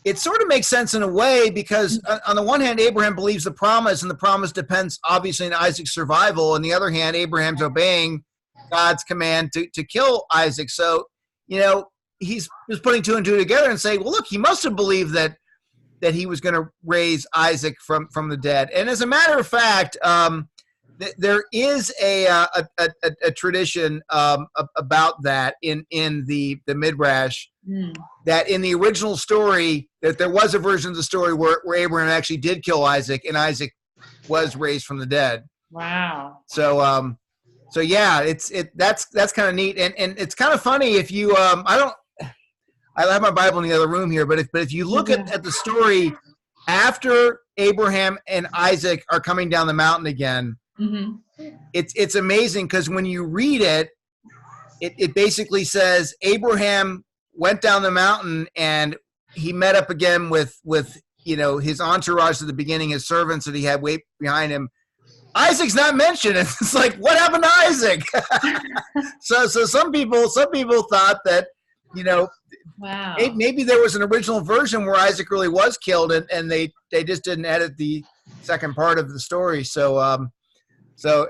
it sort of makes sense in a way because on the one hand, Abraham believes the promise, and the promise depends obviously on Isaac's survival. On the other hand, Abraham's obeying God's command to kill Isaac. So, he's putting two and two together and saying, well, look, he must have believed that that he was going to raise Isaac from the dead. And as a matter of fact, there is a tradition about that in the Midrash, that in the original story, that there was a version of the story where Abraham actually did kill Isaac, and Isaac was raised from the dead. Wow. So yeah, that's kind of neat, and it's kind of funny if you I have my Bible in the other room here, but if you look at the story after Abraham and Isaac are coming down the mountain again, it's amazing, because when you read it, it basically says Abraham went down the mountain and he met up again with his entourage at the beginning, his servants that he had wait behind him. Isaac's not mentioned. It's like, what happened to Isaac? so some people thought that, Wow. maybe there was an original version where Isaac really was killed, and they just didn't edit the second part of the story. So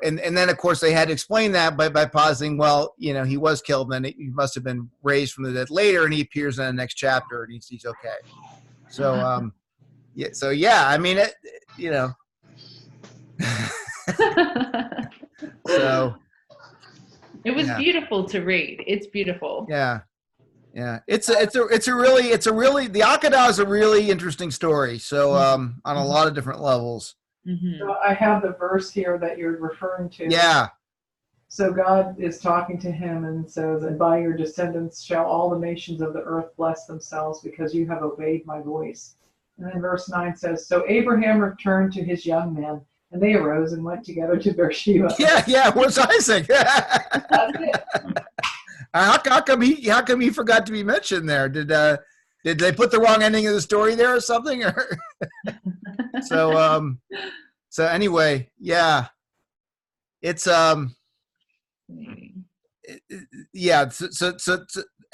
and then of course they had to explain that by positing, well, he was killed, and then he must have been raised from the dead later, and he appears in the next chapter, and he's okay. So yeah. I mean, so it was beautiful to read. It's beautiful. Yeah. It's a really the Akedah is a really interesting story. So on a lot of different levels. So I have the verse here that you're referring to. Yeah. So God is talking to him and says, "And by your descendants shall all the nations of the earth bless themselves, because you have obeyed my voice." And then verse 9 says, "So Abraham returned to his young men, and they arose and went together to Beersheba." Yeah. Where's Isaac? That's it. How come he forgot to be mentioned there? Did they put the wrong ending of the story there or something? Or so anyway, yeah, it's yeah. So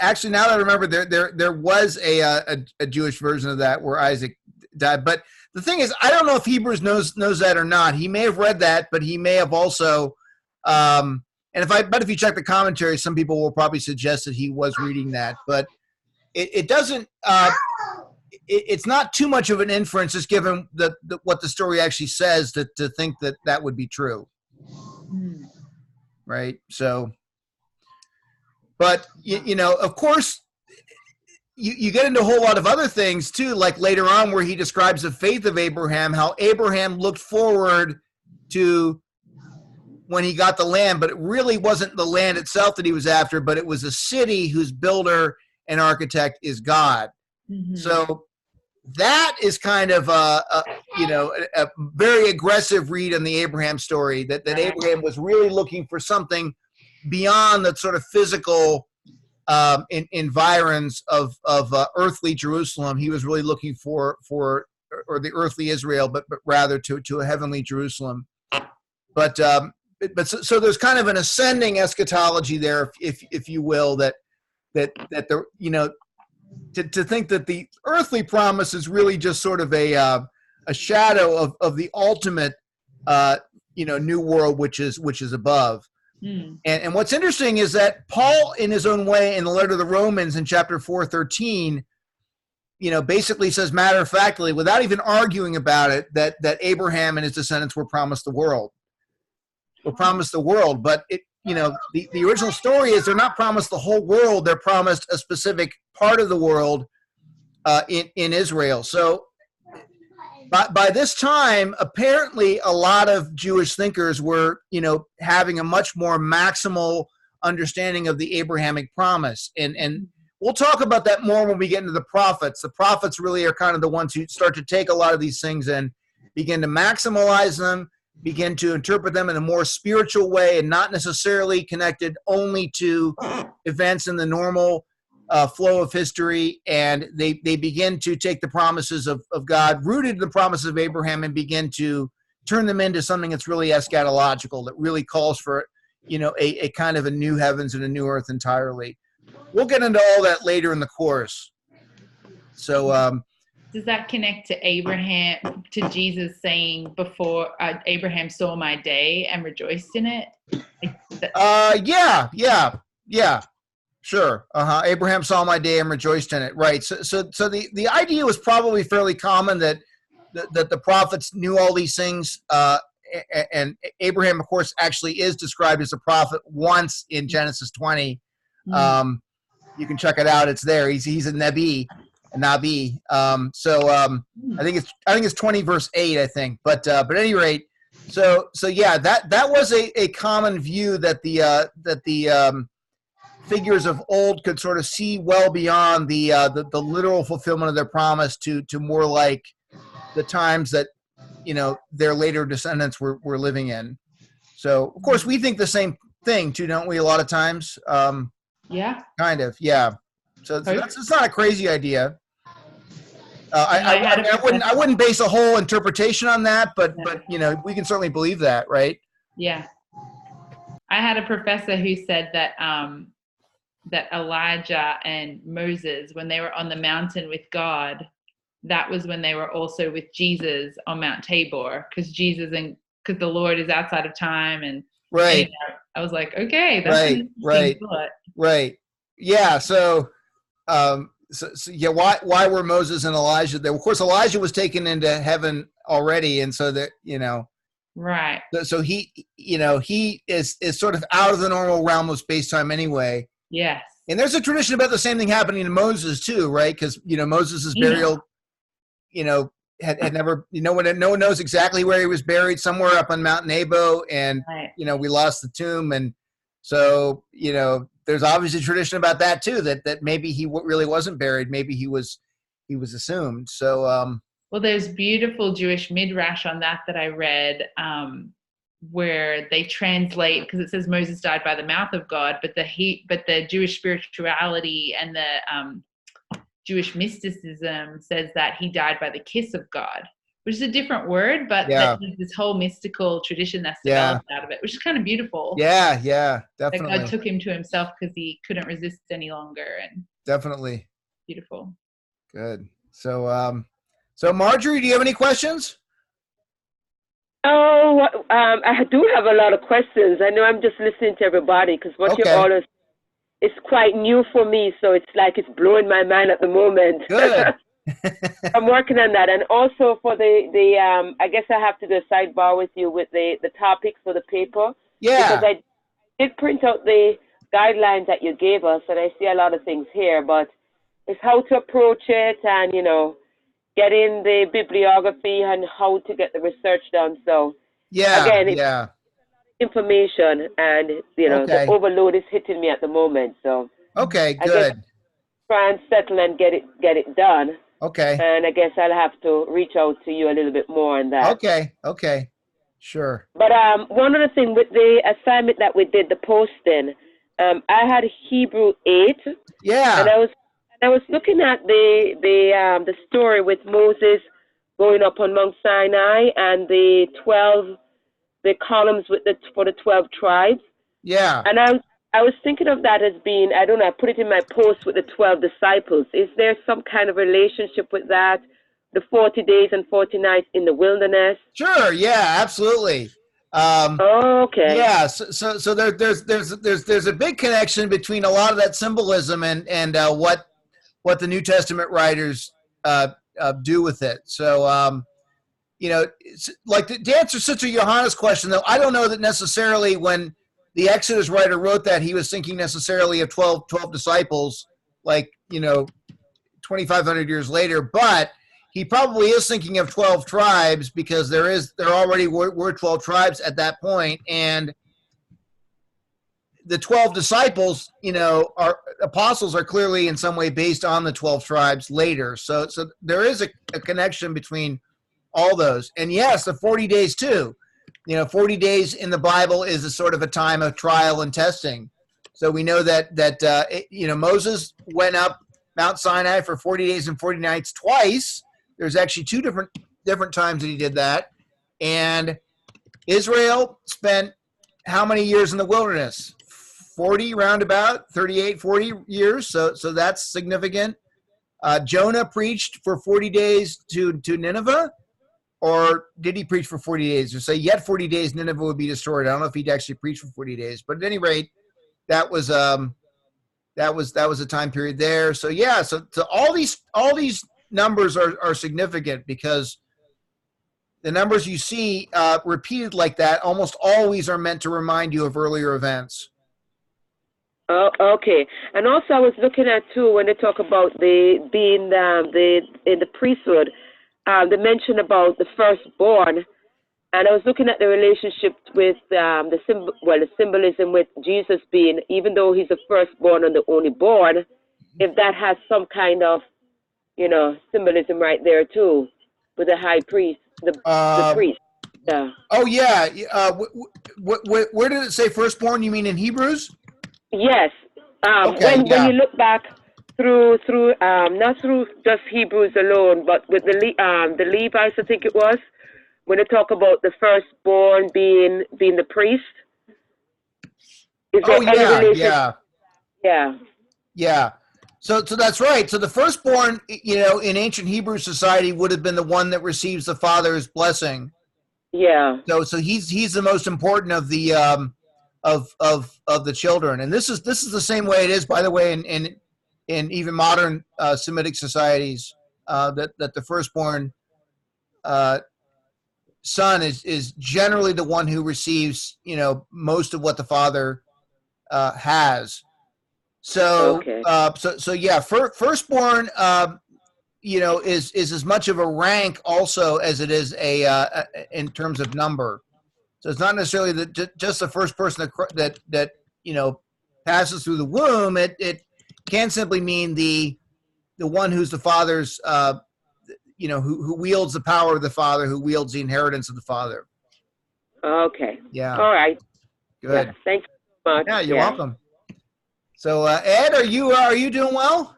actually, now that I remember, there was a Jewish version of that where Isaac died. But the thing is, I don't know if Hebrews knows that or not. He may have read that, but he may have also. And if you check the commentary, some people will probably suggest that he was reading that, but it doesn't. It's not too much of an inference, just given what the story actually says, to think that would be true, right? So, but of course, you get into a whole lot of other things too, like later on where he describes the faith of Abraham, how Abraham looked forward to when he got the land, but it really wasn't the land itself that he was after, but it was a city whose builder and architect is God. So that is kind of a very aggressive read on the Abraham story, that Abraham was really looking for something beyond the sort of physical environs of earthly Jerusalem. He was really looking for the earthly Israel, but rather to a heavenly Jerusalem. But so there's kind of an ascending eschatology there, if you will, that the to think that the earthly promise is really just sort of a shadow of the ultimate new world, which is above. And what's interesting is that Paul, in his own way, in the letter to the Romans in chapter 4:13, basically says matter of factly, without even arguing about it, that Abraham and his descendants were promised the world. But the original story is they're not promised the whole world. They're promised a specific part of the world in Israel. So by this time, apparently a lot of Jewish thinkers were, having a much more maximal understanding of the Abrahamic promise. And we'll talk about that more when we get into the prophets. The prophets really are kind of the ones who start to take a lot of these things and begin to maximalize them, begin to interpret them in a more spiritual way, and not necessarily connected only to events in the normal flow of history. And they begin to take the promises of God, rooted in the promises of Abraham, and begin to turn them into something that's really eschatological, that really calls for a kind of a new heavens and a new earth entirely. We'll get into all that later in the course. So does that connect to Abraham, to Jesus saying, before Abraham saw my day and rejoiced in it? Yeah. Sure. Abraham saw my day and rejoiced in it. Right. So the idea was probably fairly common that the prophets knew all these things. And Abraham, of course, actually is described as a prophet once in Genesis 20. You can check it out. It's there. He's a Nabi. I think it's 20 verse 8, I think. But at any rate, so yeah, that was a common view that the figures of old could sort of see well beyond the literal fulfillment of their promise to more like the times that their later descendants were living in. So of course we think the same thing too, don't we? A lot of times. Yeah. Kind of. Yeah. So it's not a crazy idea. I wouldn't base a whole interpretation on that, but we can certainly believe that, right? Yeah. I had a professor who said that that Elijah and Moses, when they were on the mountain with God, that was when they were also with Jesus on Mount Tabor, because the Lord is outside of time. And right. I was like, okay, that's right. Yeah. So yeah, why were Moses and Elijah there? Of course, Elijah was taken into heaven already, and so that right. So he is sort of out of the normal realm of space time anyway. Yes. And there's a tradition about the same thing happening to Moses too, right? Because Moses' burial, had never, no one knows exactly where he was buried, somewhere up on Mount Nebo, and right. We lost the tomb, and so there's obviously a tradition about that too, that maybe he really wasn't buried, maybe he was assumed. So well, there's beautiful Jewish midrash on that I read, where they translate, because it says Moses died by the mouth of God, but the Jewish spirituality and the Jewish mysticism says that he died by the kiss of God, which is a different word, but that there's this whole mystical tradition that's developed out of it, which is kind of beautiful. Yeah, definitely. That God took him to himself because he couldn't resist any longer, and definitely beautiful. Good. So Marjorie, do you have any questions? Oh, I do have a lot of questions. I know I'm just listening to everybody because what you all is quite new for me. So it's like it's blowing my mind at the moment. Good. I'm working on that. And also for the I guess I have to do a sidebar with you with the topics for the paper. Yeah. Because I did print out the guidelines that you gave us, and I see a lot of things here, but it's how to approach it and, get in the bibliography and how to get the research done. So again, it's information, and the overload is hitting me at the moment. So okay, good. I guess try and settle and get it done. Okay. And I guess I'll have to reach out to you a little bit more on that. Okay. Sure. But one other thing with the assignment that we did, the posting, I had Hebrew 8. Yeah. And I was looking at the story with Moses going up on Mount Sinai and the columns for the 12 tribes. Yeah. And I was thinking of that as being, I don't know, I put it in my post with the 12 disciples. Is there some kind of relationship with that? The 40 days and 40 nights in the wilderness? Sure. Yeah, absolutely. Okay. Yeah. So there's a big connection between a lot of that symbolism and what the New Testament writers do with it. So, like to answer Sister Johanna's question, though, I don't know that necessarily when the Exodus writer wrote that he was thinking necessarily of 12 disciples, like, 2,500 years later, but he probably is thinking of 12 tribes because there already were 12 tribes at that point, and the 12 disciples, are apostles, are clearly in some way based on the 12 tribes later. So there is a connection between all those. And yes, the 40 days too. 40 days in the Bible is a sort of a time of trial and testing. So we know that Moses went up Mount Sinai for 40 days and 40 nights twice. There's actually two different times that he did that. And Israel spent how many years in the wilderness? 40 roundabout, 38, 40 years. So that's significant. Jonah preached for 40 days to Nineveh, or did he preach for 40 days? Or say yet 40 days Nineveh would be destroyed. I don't know if he'd actually preached for 40 days, but at any rate, that was that was a time period there. So yeah, so all these numbers are significant because the numbers you see repeated like that almost always are meant to remind you of earlier events. Oh, okay. And also, I was looking at too when they talk about being in the priesthood. They mention about the firstborn, and I was looking at the relationship with the symbolism with Jesus being, even though he's the firstborn and the only born, if that has some kind of, symbolism right there too, with the high priest, the priest. Yeah. Oh yeah. Where did it say firstborn? You mean in Hebrews? Yes. Okay, when you look back through not through just Hebrews alone, but with the Levites, I think it was, when they talk about the firstborn being the priest. Is there any relation? Yeah. So that's right. So the firstborn, in ancient Hebrew society would have been the one that receives the father's blessing. Yeah. So he's the most important of the of the children, and this is the same way it is, by the way, in even modern Semitic societies, that the firstborn son is generally the one who receives most of what the father has. So okay. So yeah, firstborn is as much of a rank also as it is a in terms of number. So it's not necessarily just the first person that passes through the womb. It can simply mean the one who's the father's, who wields the power of the father, who wields the inheritance of the father. Okay. Yeah. All right. Good. Yeah, thanks so much. Yeah, you're welcome. So Ed, are you doing well?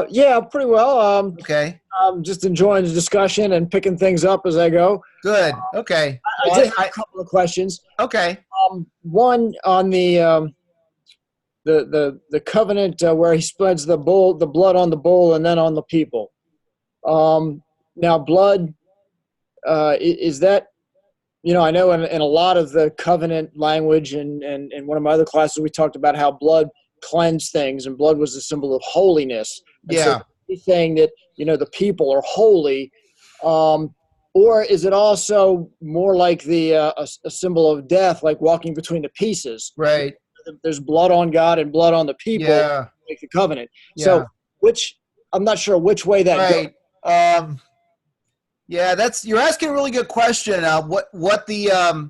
Yeah, pretty well. Okay. I'm just enjoying the discussion and picking things up as I go. Good. Okay. I did have a couple of questions. Okay. One on the covenant where he spreads the blood on the bull and then on the people. Now, blood is that? I know in a lot of the covenant language and in one of my other classes we talked about how blood cleansed things and blood was a symbol of holiness. And yeah. So he's saying that the people are holy. Or is it also more like a symbol of death, like walking between the pieces? Right. There's blood on God and blood on the people. Yeah. Make the covenant. Yeah. So I'm not sure which way that goes. Right. Yeah, you're asking a really good question. What the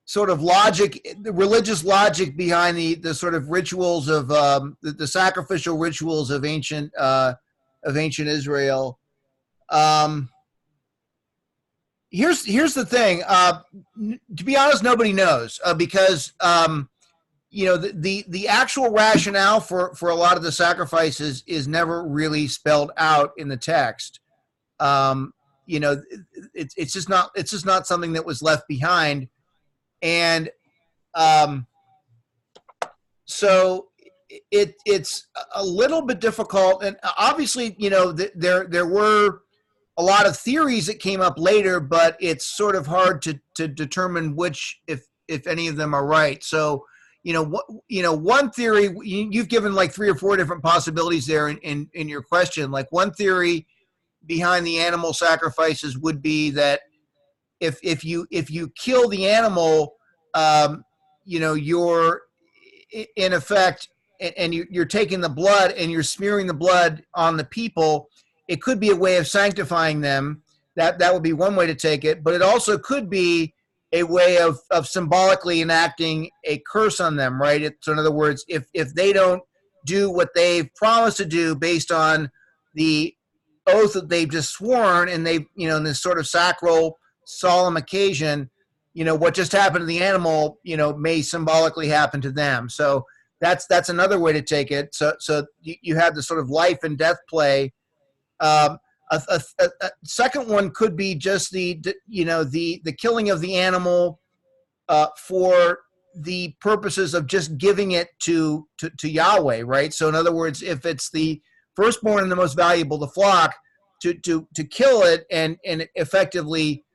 sort of logic, the religious logic behind the sort of rituals of the sacrificial rituals of ancient Israel. Here's the thing. To be honest, nobody knows because the actual rationale for a lot of the sacrifices is never really spelled out in the text. It's just not something that was left behind, and so it's a little bit difficult. And obviously, there were a lot of theories that came up later, but it's sort of hard to determine which, if any of them are right. So, one theory, you've given like 3 or 4 different possibilities there in your question. Like one theory behind the animal sacrifices would be that if you kill the animal, you're in effect, and you're taking the blood and you're smearing the blood on the people. It could be a way of sanctifying them. That would be one way to take it, but it also could be a way of symbolically enacting a curse on them, right? So in other words, if they don't do what they've promised to do based on the oath that they've just sworn, and they've, in this sort of sacral, solemn occasion, what just happened to the animal, may symbolically happen to them. So that's another way to take it. So you have the sort of life and death play. A second one could be just the killing of the animal for the purposes of just giving it to Yahweh, right? So in other words, if it's the firstborn and the most valuable, the flock, to kill it and effectively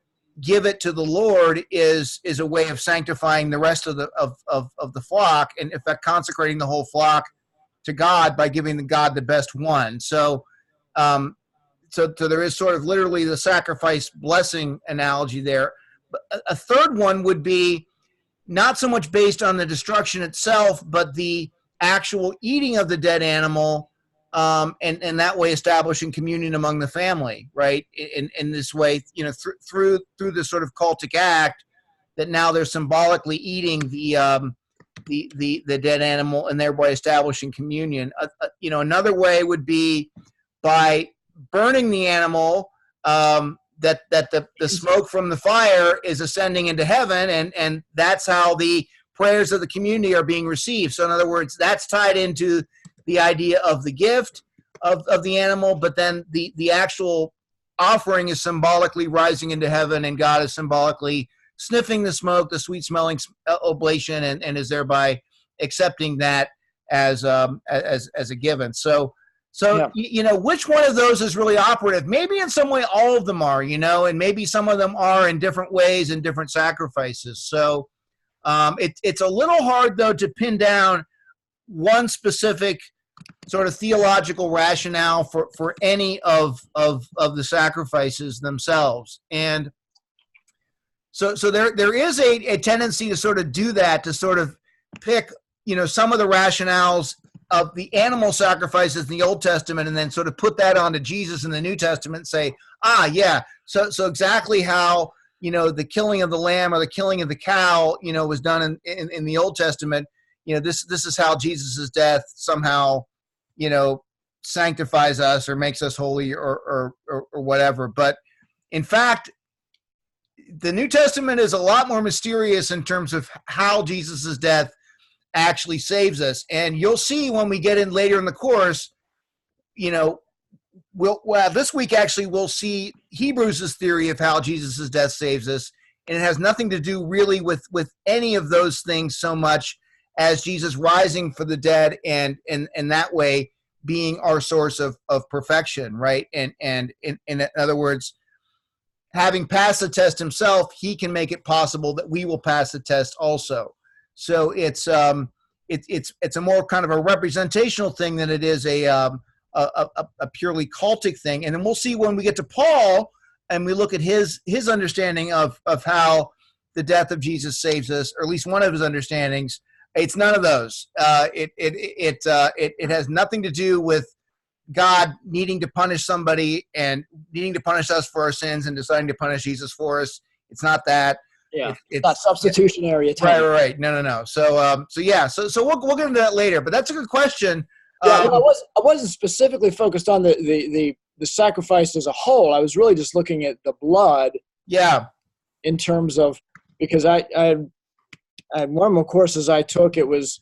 give it to the Lord is a way of sanctifying the rest of the flock, and in fact consecrating the whole flock to God by giving God the best one. So, so there is sort of literally the sacrifice blessing analogy there. But a third one would be not so much based on the destruction itself, but the actual eating of the dead animal, and that way establishing communion among the family, right? In this way, through this sort of cultic act, that now they're symbolically eating the dead animal and thereby establishing communion. Another way would be by burning the animal, that the smoke from the fire is ascending into heaven, and that's how the prayers of the community are being received. So in other words, that's tied into the idea of the gift of the animal, but then the actual offering is symbolically rising into heaven, and God is symbolically sniffing the smoke, the sweet smelling oblation, and is thereby accepting that as a given. So yeah. Which one of those is really operative? Maybe in some way all of them are, and maybe some of them are in different ways and different sacrifices. So it's a little hard, though, to pin down one specific sort of theological rationale for any of the sacrifices themselves. And so there is a tendency to sort of do that, to sort of pick, some of the rationales of the animal sacrifices in the Old Testament and then sort of put that onto Jesus in the New Testament and say, yeah, so exactly how, the killing of the lamb or the killing of the cow, was done in the Old Testament, this is how Jesus's death somehow, sanctifies us or makes us holy or whatever. But in fact, the New Testament is a lot more mysterious in terms of how Jesus's death actually saves us. And you'll see when we get in later in the course, this week actually we'll see Hebrews' theory of how Jesus' death saves us. And it has nothing to do really with any of those things so much as Jesus rising for the dead and that way being our source of perfection, right? And in other words, having passed the test himself, he can make it possible that we will pass the test also. So it's a more kind of a representational thing than it is a purely cultic thing. And then we'll see when we get to Paul and we look at his understanding of how the death of Jesus saves us, or at least one of his understandings. It's none of those. It has nothing to do with God needing to punish somebody and needing to punish us for our sins and deciding to punish Jesus for us. It's not that. Yeah, it's not substitutionary atonement. Right. No. So we'll get into that later. But that's a good question. Yeah, I wasn't specifically focused on the sacrifice as a whole. I was really just looking at the blood. Yeah. In terms of, because I one of the courses I took, it was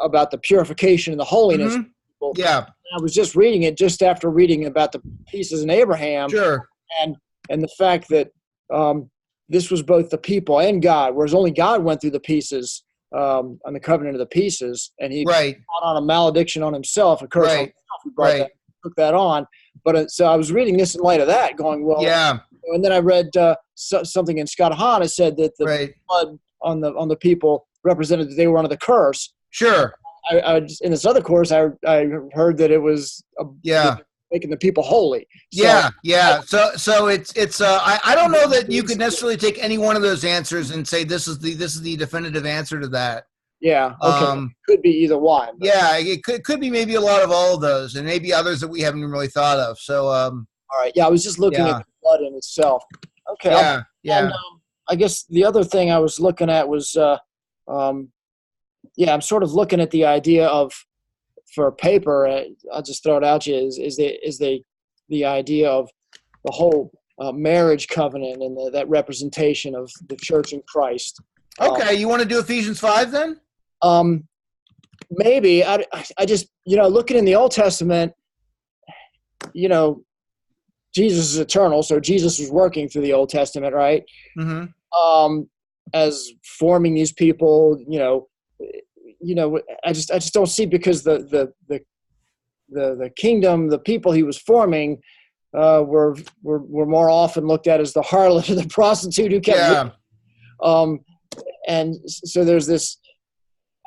about the purification and the holiness. Mm-hmm. Of people. Yeah. I was just reading it just after reading about the pieces in Abraham. Sure. And the fact that this was both the people and God, whereas only God went through the pieces on the covenant of the pieces, and he brought on a malediction on himself, a curse on himself. He took that on. But so I was reading this in light of that, going, well, yeah. And then I read something in Scott Hahn. It said that the blood on the people represented that they were under the curse. Sure. I just, in this other course, I heard that it was making the people holy. So, yeah. So it's I don't know that you could necessarily take any one of those answers and say this is the definitive answer to that. Yeah. Okay. Could be either one. Yeah, it could be maybe a lot of all of those, and maybe others that we haven't even really thought of. So all right. Yeah, I was just looking at the blood in itself. Okay. Yeah. And, I guess the other thing I was looking at was I'm sort of looking at the idea of, for paper, I'll just throw it out to you, is the idea of the whole marriage covenant and that representation of the church in Christ. Okay, you want to do Ephesians 5 then? Maybe. I just, looking in the Old Testament, Jesus is eternal, so Jesus was working through the Old Testament, right? Mm-hmm. As forming these people, I just don't see, because the kingdom, the people he was forming, were more often looked at as the harlot or the prostitute who kept. And so there's this.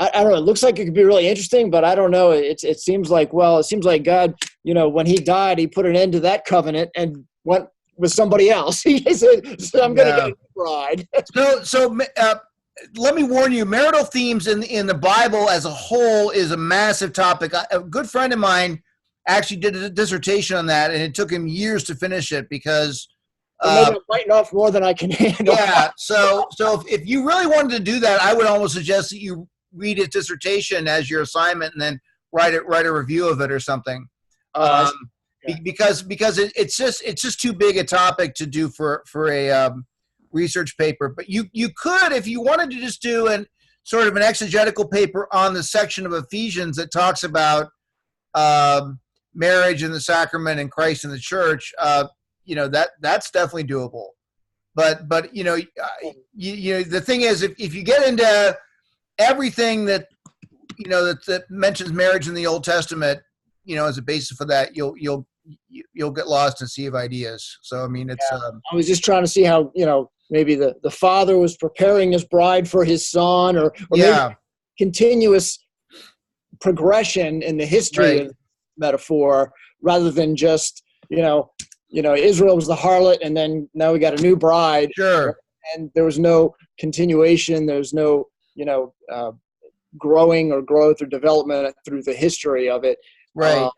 I don't know. It looks like it could be really interesting, but I don't know. It seems like God, when he died, he put an end to that covenant and went with somebody else. He said, so I'm going to get a bride. So let me warn you, marital themes in the Bible as a whole is a massive topic. A good friend of mine actually did a dissertation on that, and it took him years to finish it because maybe I'm biting off more than I can handle. Yeah. So if you really wanted to do that, I would almost suggest that you read his dissertation as your assignment and then write a review of it or something. Because it's just too big a topic to do for a research paper. But you could, if you wanted to just do an sort of an exegetical paper on the section of Ephesians that talks about marriage and the sacrament and Christ and the church, that's definitely doable. But the thing is, if you get into everything that that mentions marriage in the Old Testament, as a basis for that, you'll get lost in a sea of ideas. So I mean, it's. I was just trying to see how maybe the father was preparing his bride for his son, or maybe continuous progression in the history of the metaphor, rather than just Israel was the harlot, and then now we got a new bride. Sure. And there was no continuation. There's no growing or growth or development through the history of it. Right.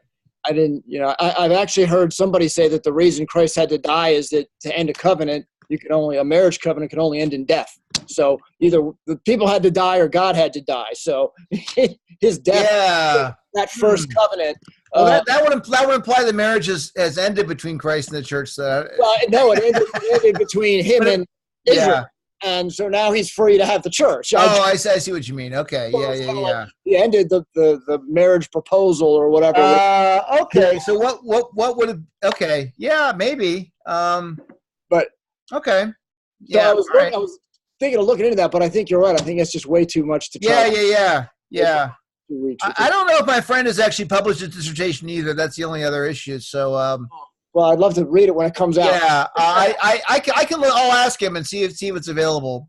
I didn't, I've actually heard somebody say that the reason Christ had to die is that to end a covenant, a marriage covenant can only end in death. So either the people had to die or God had to die. So his death, that first covenant. Well, that would imply the marriage has ended between Christ and the church. So. Well, no, it ended between him and Israel. Yeah. And so now he's free to have the church. I see what you mean. Okay. Yeah. He ended the marriage proposal or whatever. Okay. So what would have, okay. Yeah, maybe. But okay. So Yeah. I was thinking of looking into that, but I think you're right. I think it's just way too much to try. Yeah. I don't know if my friend has actually published a dissertation either. That's the only other issue. So, well, I'd love to read it when it comes out. Yeah, I'll ask him and see if it's available.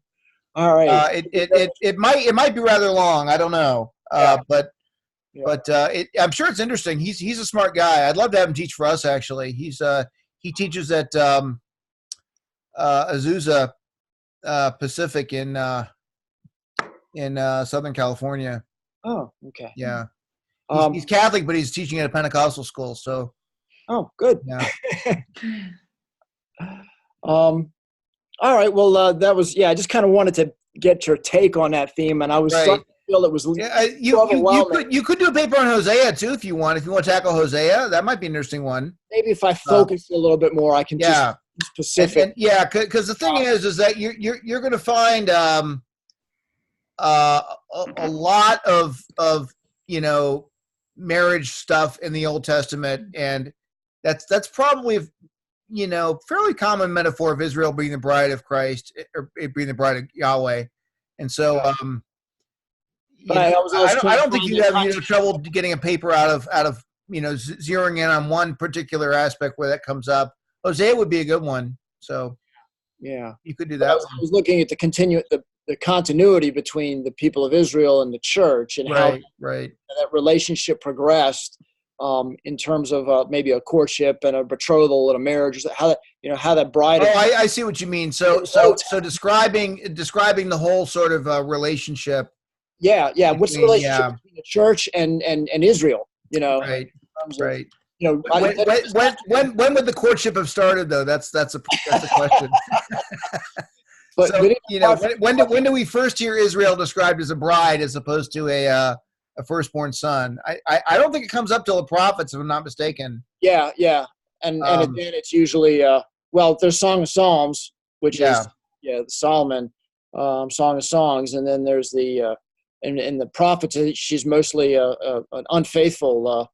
All right. It might be rather long. I don't know. But I'm sure it's interesting. He's a smart guy. I'd love to have him teach for us. Actually, he teaches at Azusa Pacific in Southern California. Oh, okay. Yeah. He's Catholic, but he's teaching at a Pentecostal school. So. Oh, good. Yeah. All right. Well, that was, I just kind of wanted to get your take on that theme, and I was starting to feel it was you could do a paper on Hosea too if you want to tackle Hosea. That might be an interesting one. Maybe if I focus a little bit more, I can just be specific. Because the thing is that you're going to find a lot of marriage stuff in the Old Testament, and that's probably fairly common metaphor of Israel being the bride of Christ or being the bride of Yahweh. And so I don't think you'd have trouble getting a paper out of zeroing in on one particular aspect where that comes up. Hosea would be a good one. So you could do that. I was looking at the continuity between the people of Israel and the church, and how that relationship progressed in terms of maybe a courtship and a betrothal and a marriage. How that bride. Oh, I see what you mean. So describing the whole sort of relationship. Yeah. What's the relationship between the church and Israel? Right. When would the courtship have started though? That's a question. But when do we first hear Israel described as a bride as opposed to a firstborn son? I don't think it comes up till the prophets, if I'm not mistaken. Yeah, and again, it's usually there's Song of Psalms, which is the Solomon Song of Songs, and then there's the in the prophets, she's mostly an unfaithful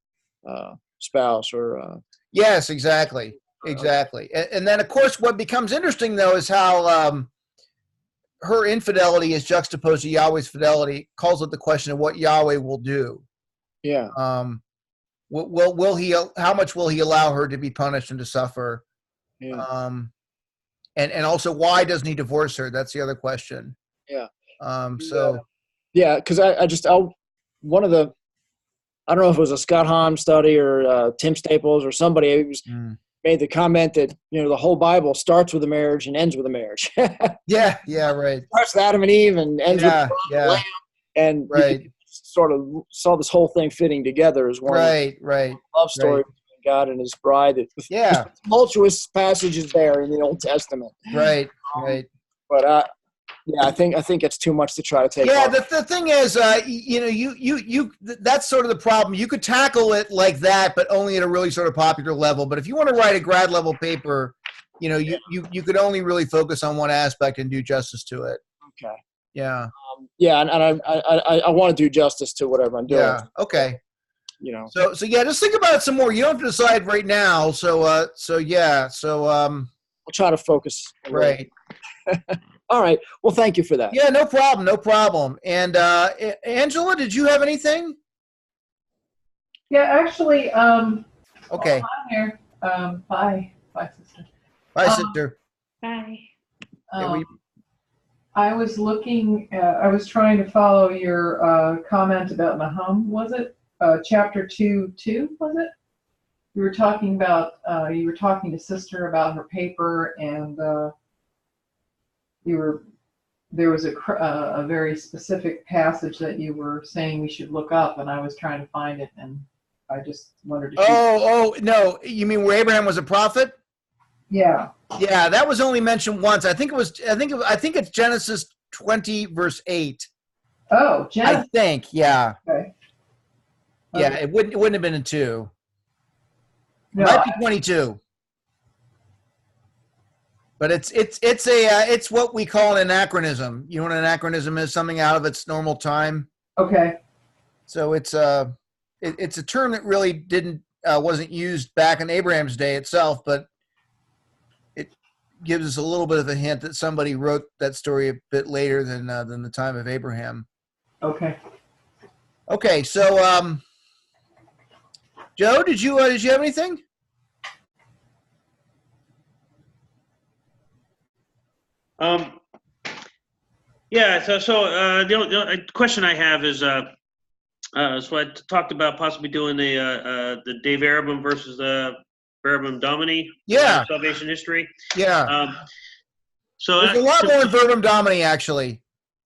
spouse or. Yes, exactly. And then of course, what becomes interesting though is how. Her infidelity is juxtaposed to Yahweh's fidelity, calls up the question of what Yahweh will do. Yeah. Will he? How much will he allow her to be punished and to suffer? Yeah. And also, why doesn't he divorce her? That's the other question. Yeah. Yeah, because one of the, I don't know if it was a Scott Hahn study or Tim Staples or somebody who made the comment that, the whole Bible starts with a marriage and ends with a marriage. Yeah, right. Starts with Adam and Eve and ends with the Lamb. And Right. you sort of saw this whole thing fitting together as one Right. love story between God and his bride. Yeah. Tumultuous passages there in the Old Testament. Right. But I think it's too much to try to take. Yeah, off. the thing is, you that's sort of the problem. You could tackle it like that, but only at a really sort of popular level. But if you want to write a grad level paper, you could only really focus on one aspect and do justice to it. Okay. Yeah. And I want to do justice to whatever I'm doing. Yeah. Okay. So yeah, just think about it some more. You don't have to decide right now. So yeah. I'll try to focus. Right. All right. Well, thank you for that. Yeah, no problem. And Angela, did you have anything? Yeah, actually, Okay. I'm here. Bye, sister. Bye, sister. Bye. I was looking. I was trying to follow your comment about Nahum. Was it chapter 2:2? Was it? You were talking about. You were talking to sister about her paper, and there was a very specific passage that you were saying we should look up, and I was trying to find it, and I just wondered if Oh no! You mean where Abraham was a prophet? Yeah. Yeah, that was only mentioned once. I think it's Genesis 20 verse 8. Oh, Genesis. I think, yeah. Okay. Yeah, it wouldn't have been in 2. No, Might be 22. But it's what we call an anachronism. You know what an anachronism is? Something out of its normal time. Okay. So it's a term that really wasn't used back in Abraham's day itself, but it gives us a little bit of a hint that somebody wrote that story a bit later than the time of Abraham. Okay. Okay, so Joe, did you have anything? Yeah. So the only question I have is, so I talked about possibly doing the Dave Arabam versus the Verbum Domini. Yeah. Salvation history. Yeah. So there's a lot more in Verbum Domini, actually.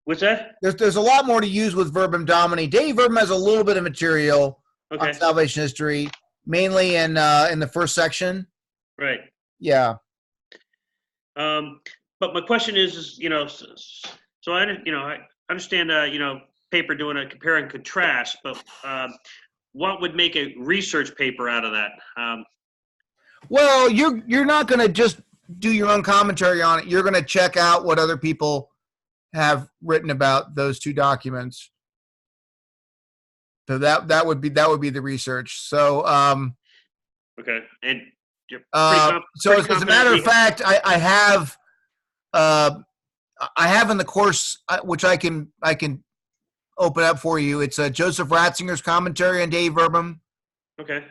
What's that? There's a lot more to use with Verbum Domini. Dave Verbum has a little bit of material on salvation history, mainly in the first section. Right. Yeah. But my question is, so I understand, paper doing a compare and contrast, but what would make a research paper out of that? Well, you're not going to just do your own commentary on it. You're going to check out what other people have written about those two documents. So that would be the research. So okay, and so as a matter of fact, I have in the course which I can open up for you. It's Joseph Ratzinger's commentary on Dave Verbum. Okay.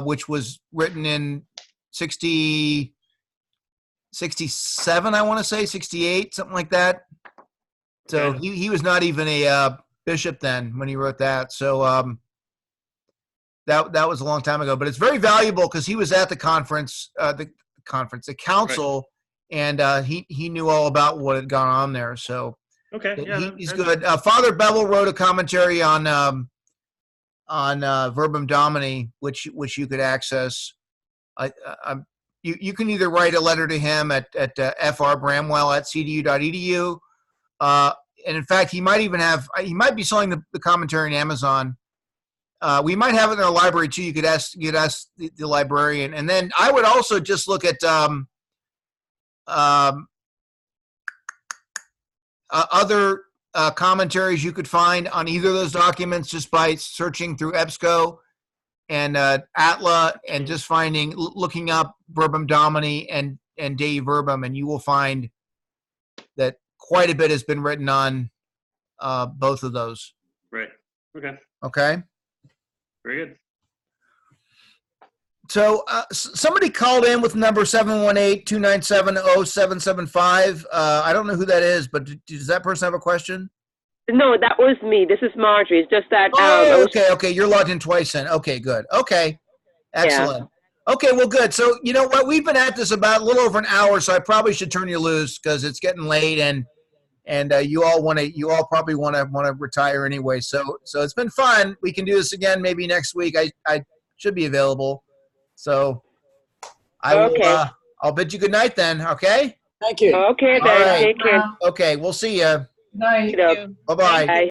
Which was written in 67, I want to say 68, something like that. So he was not even a bishop then when he wrote that. So that was a long time ago, but it's very valuable because he was at the conference, the council, and he knew all about what had gone on there. So he's good. Father Bevel wrote a commentary on Verbum Domini, which you could access. You can either write a letter to him at frbramwell@cdu.edu, and in fact, he might be selling the commentary on Amazon. We might have it in our library too. You could ask the librarian, and then I would also just look at other commentaries you could find on either of those documents just by searching through EBSCO and Atla and just looking up Verbum Domini and Dei Verbum, and you will find that quite a bit has been written on both of those. Right. Okay. Okay. Very good. So somebody called in with number 718-297-0775. I don't know who that is, but does that person have a question? No, that was me. This is Marjorie. It's just that I Oh, was okay. You're logged in twice then. Okay, good. Okay, excellent. Okay, well, good. So you know what? We've been at this about a little over an hour, so I probably should turn you loose because it's getting late, and you all probably want to retire anyway. So it's been fun. We can do this again maybe next week. I should be available. So I will. Okay. I'll bid you good night then. Okay. Thank you. okay. All Then right. take care. Okay. We'll see you. Night. Okey-doke. Bye bye. Bye.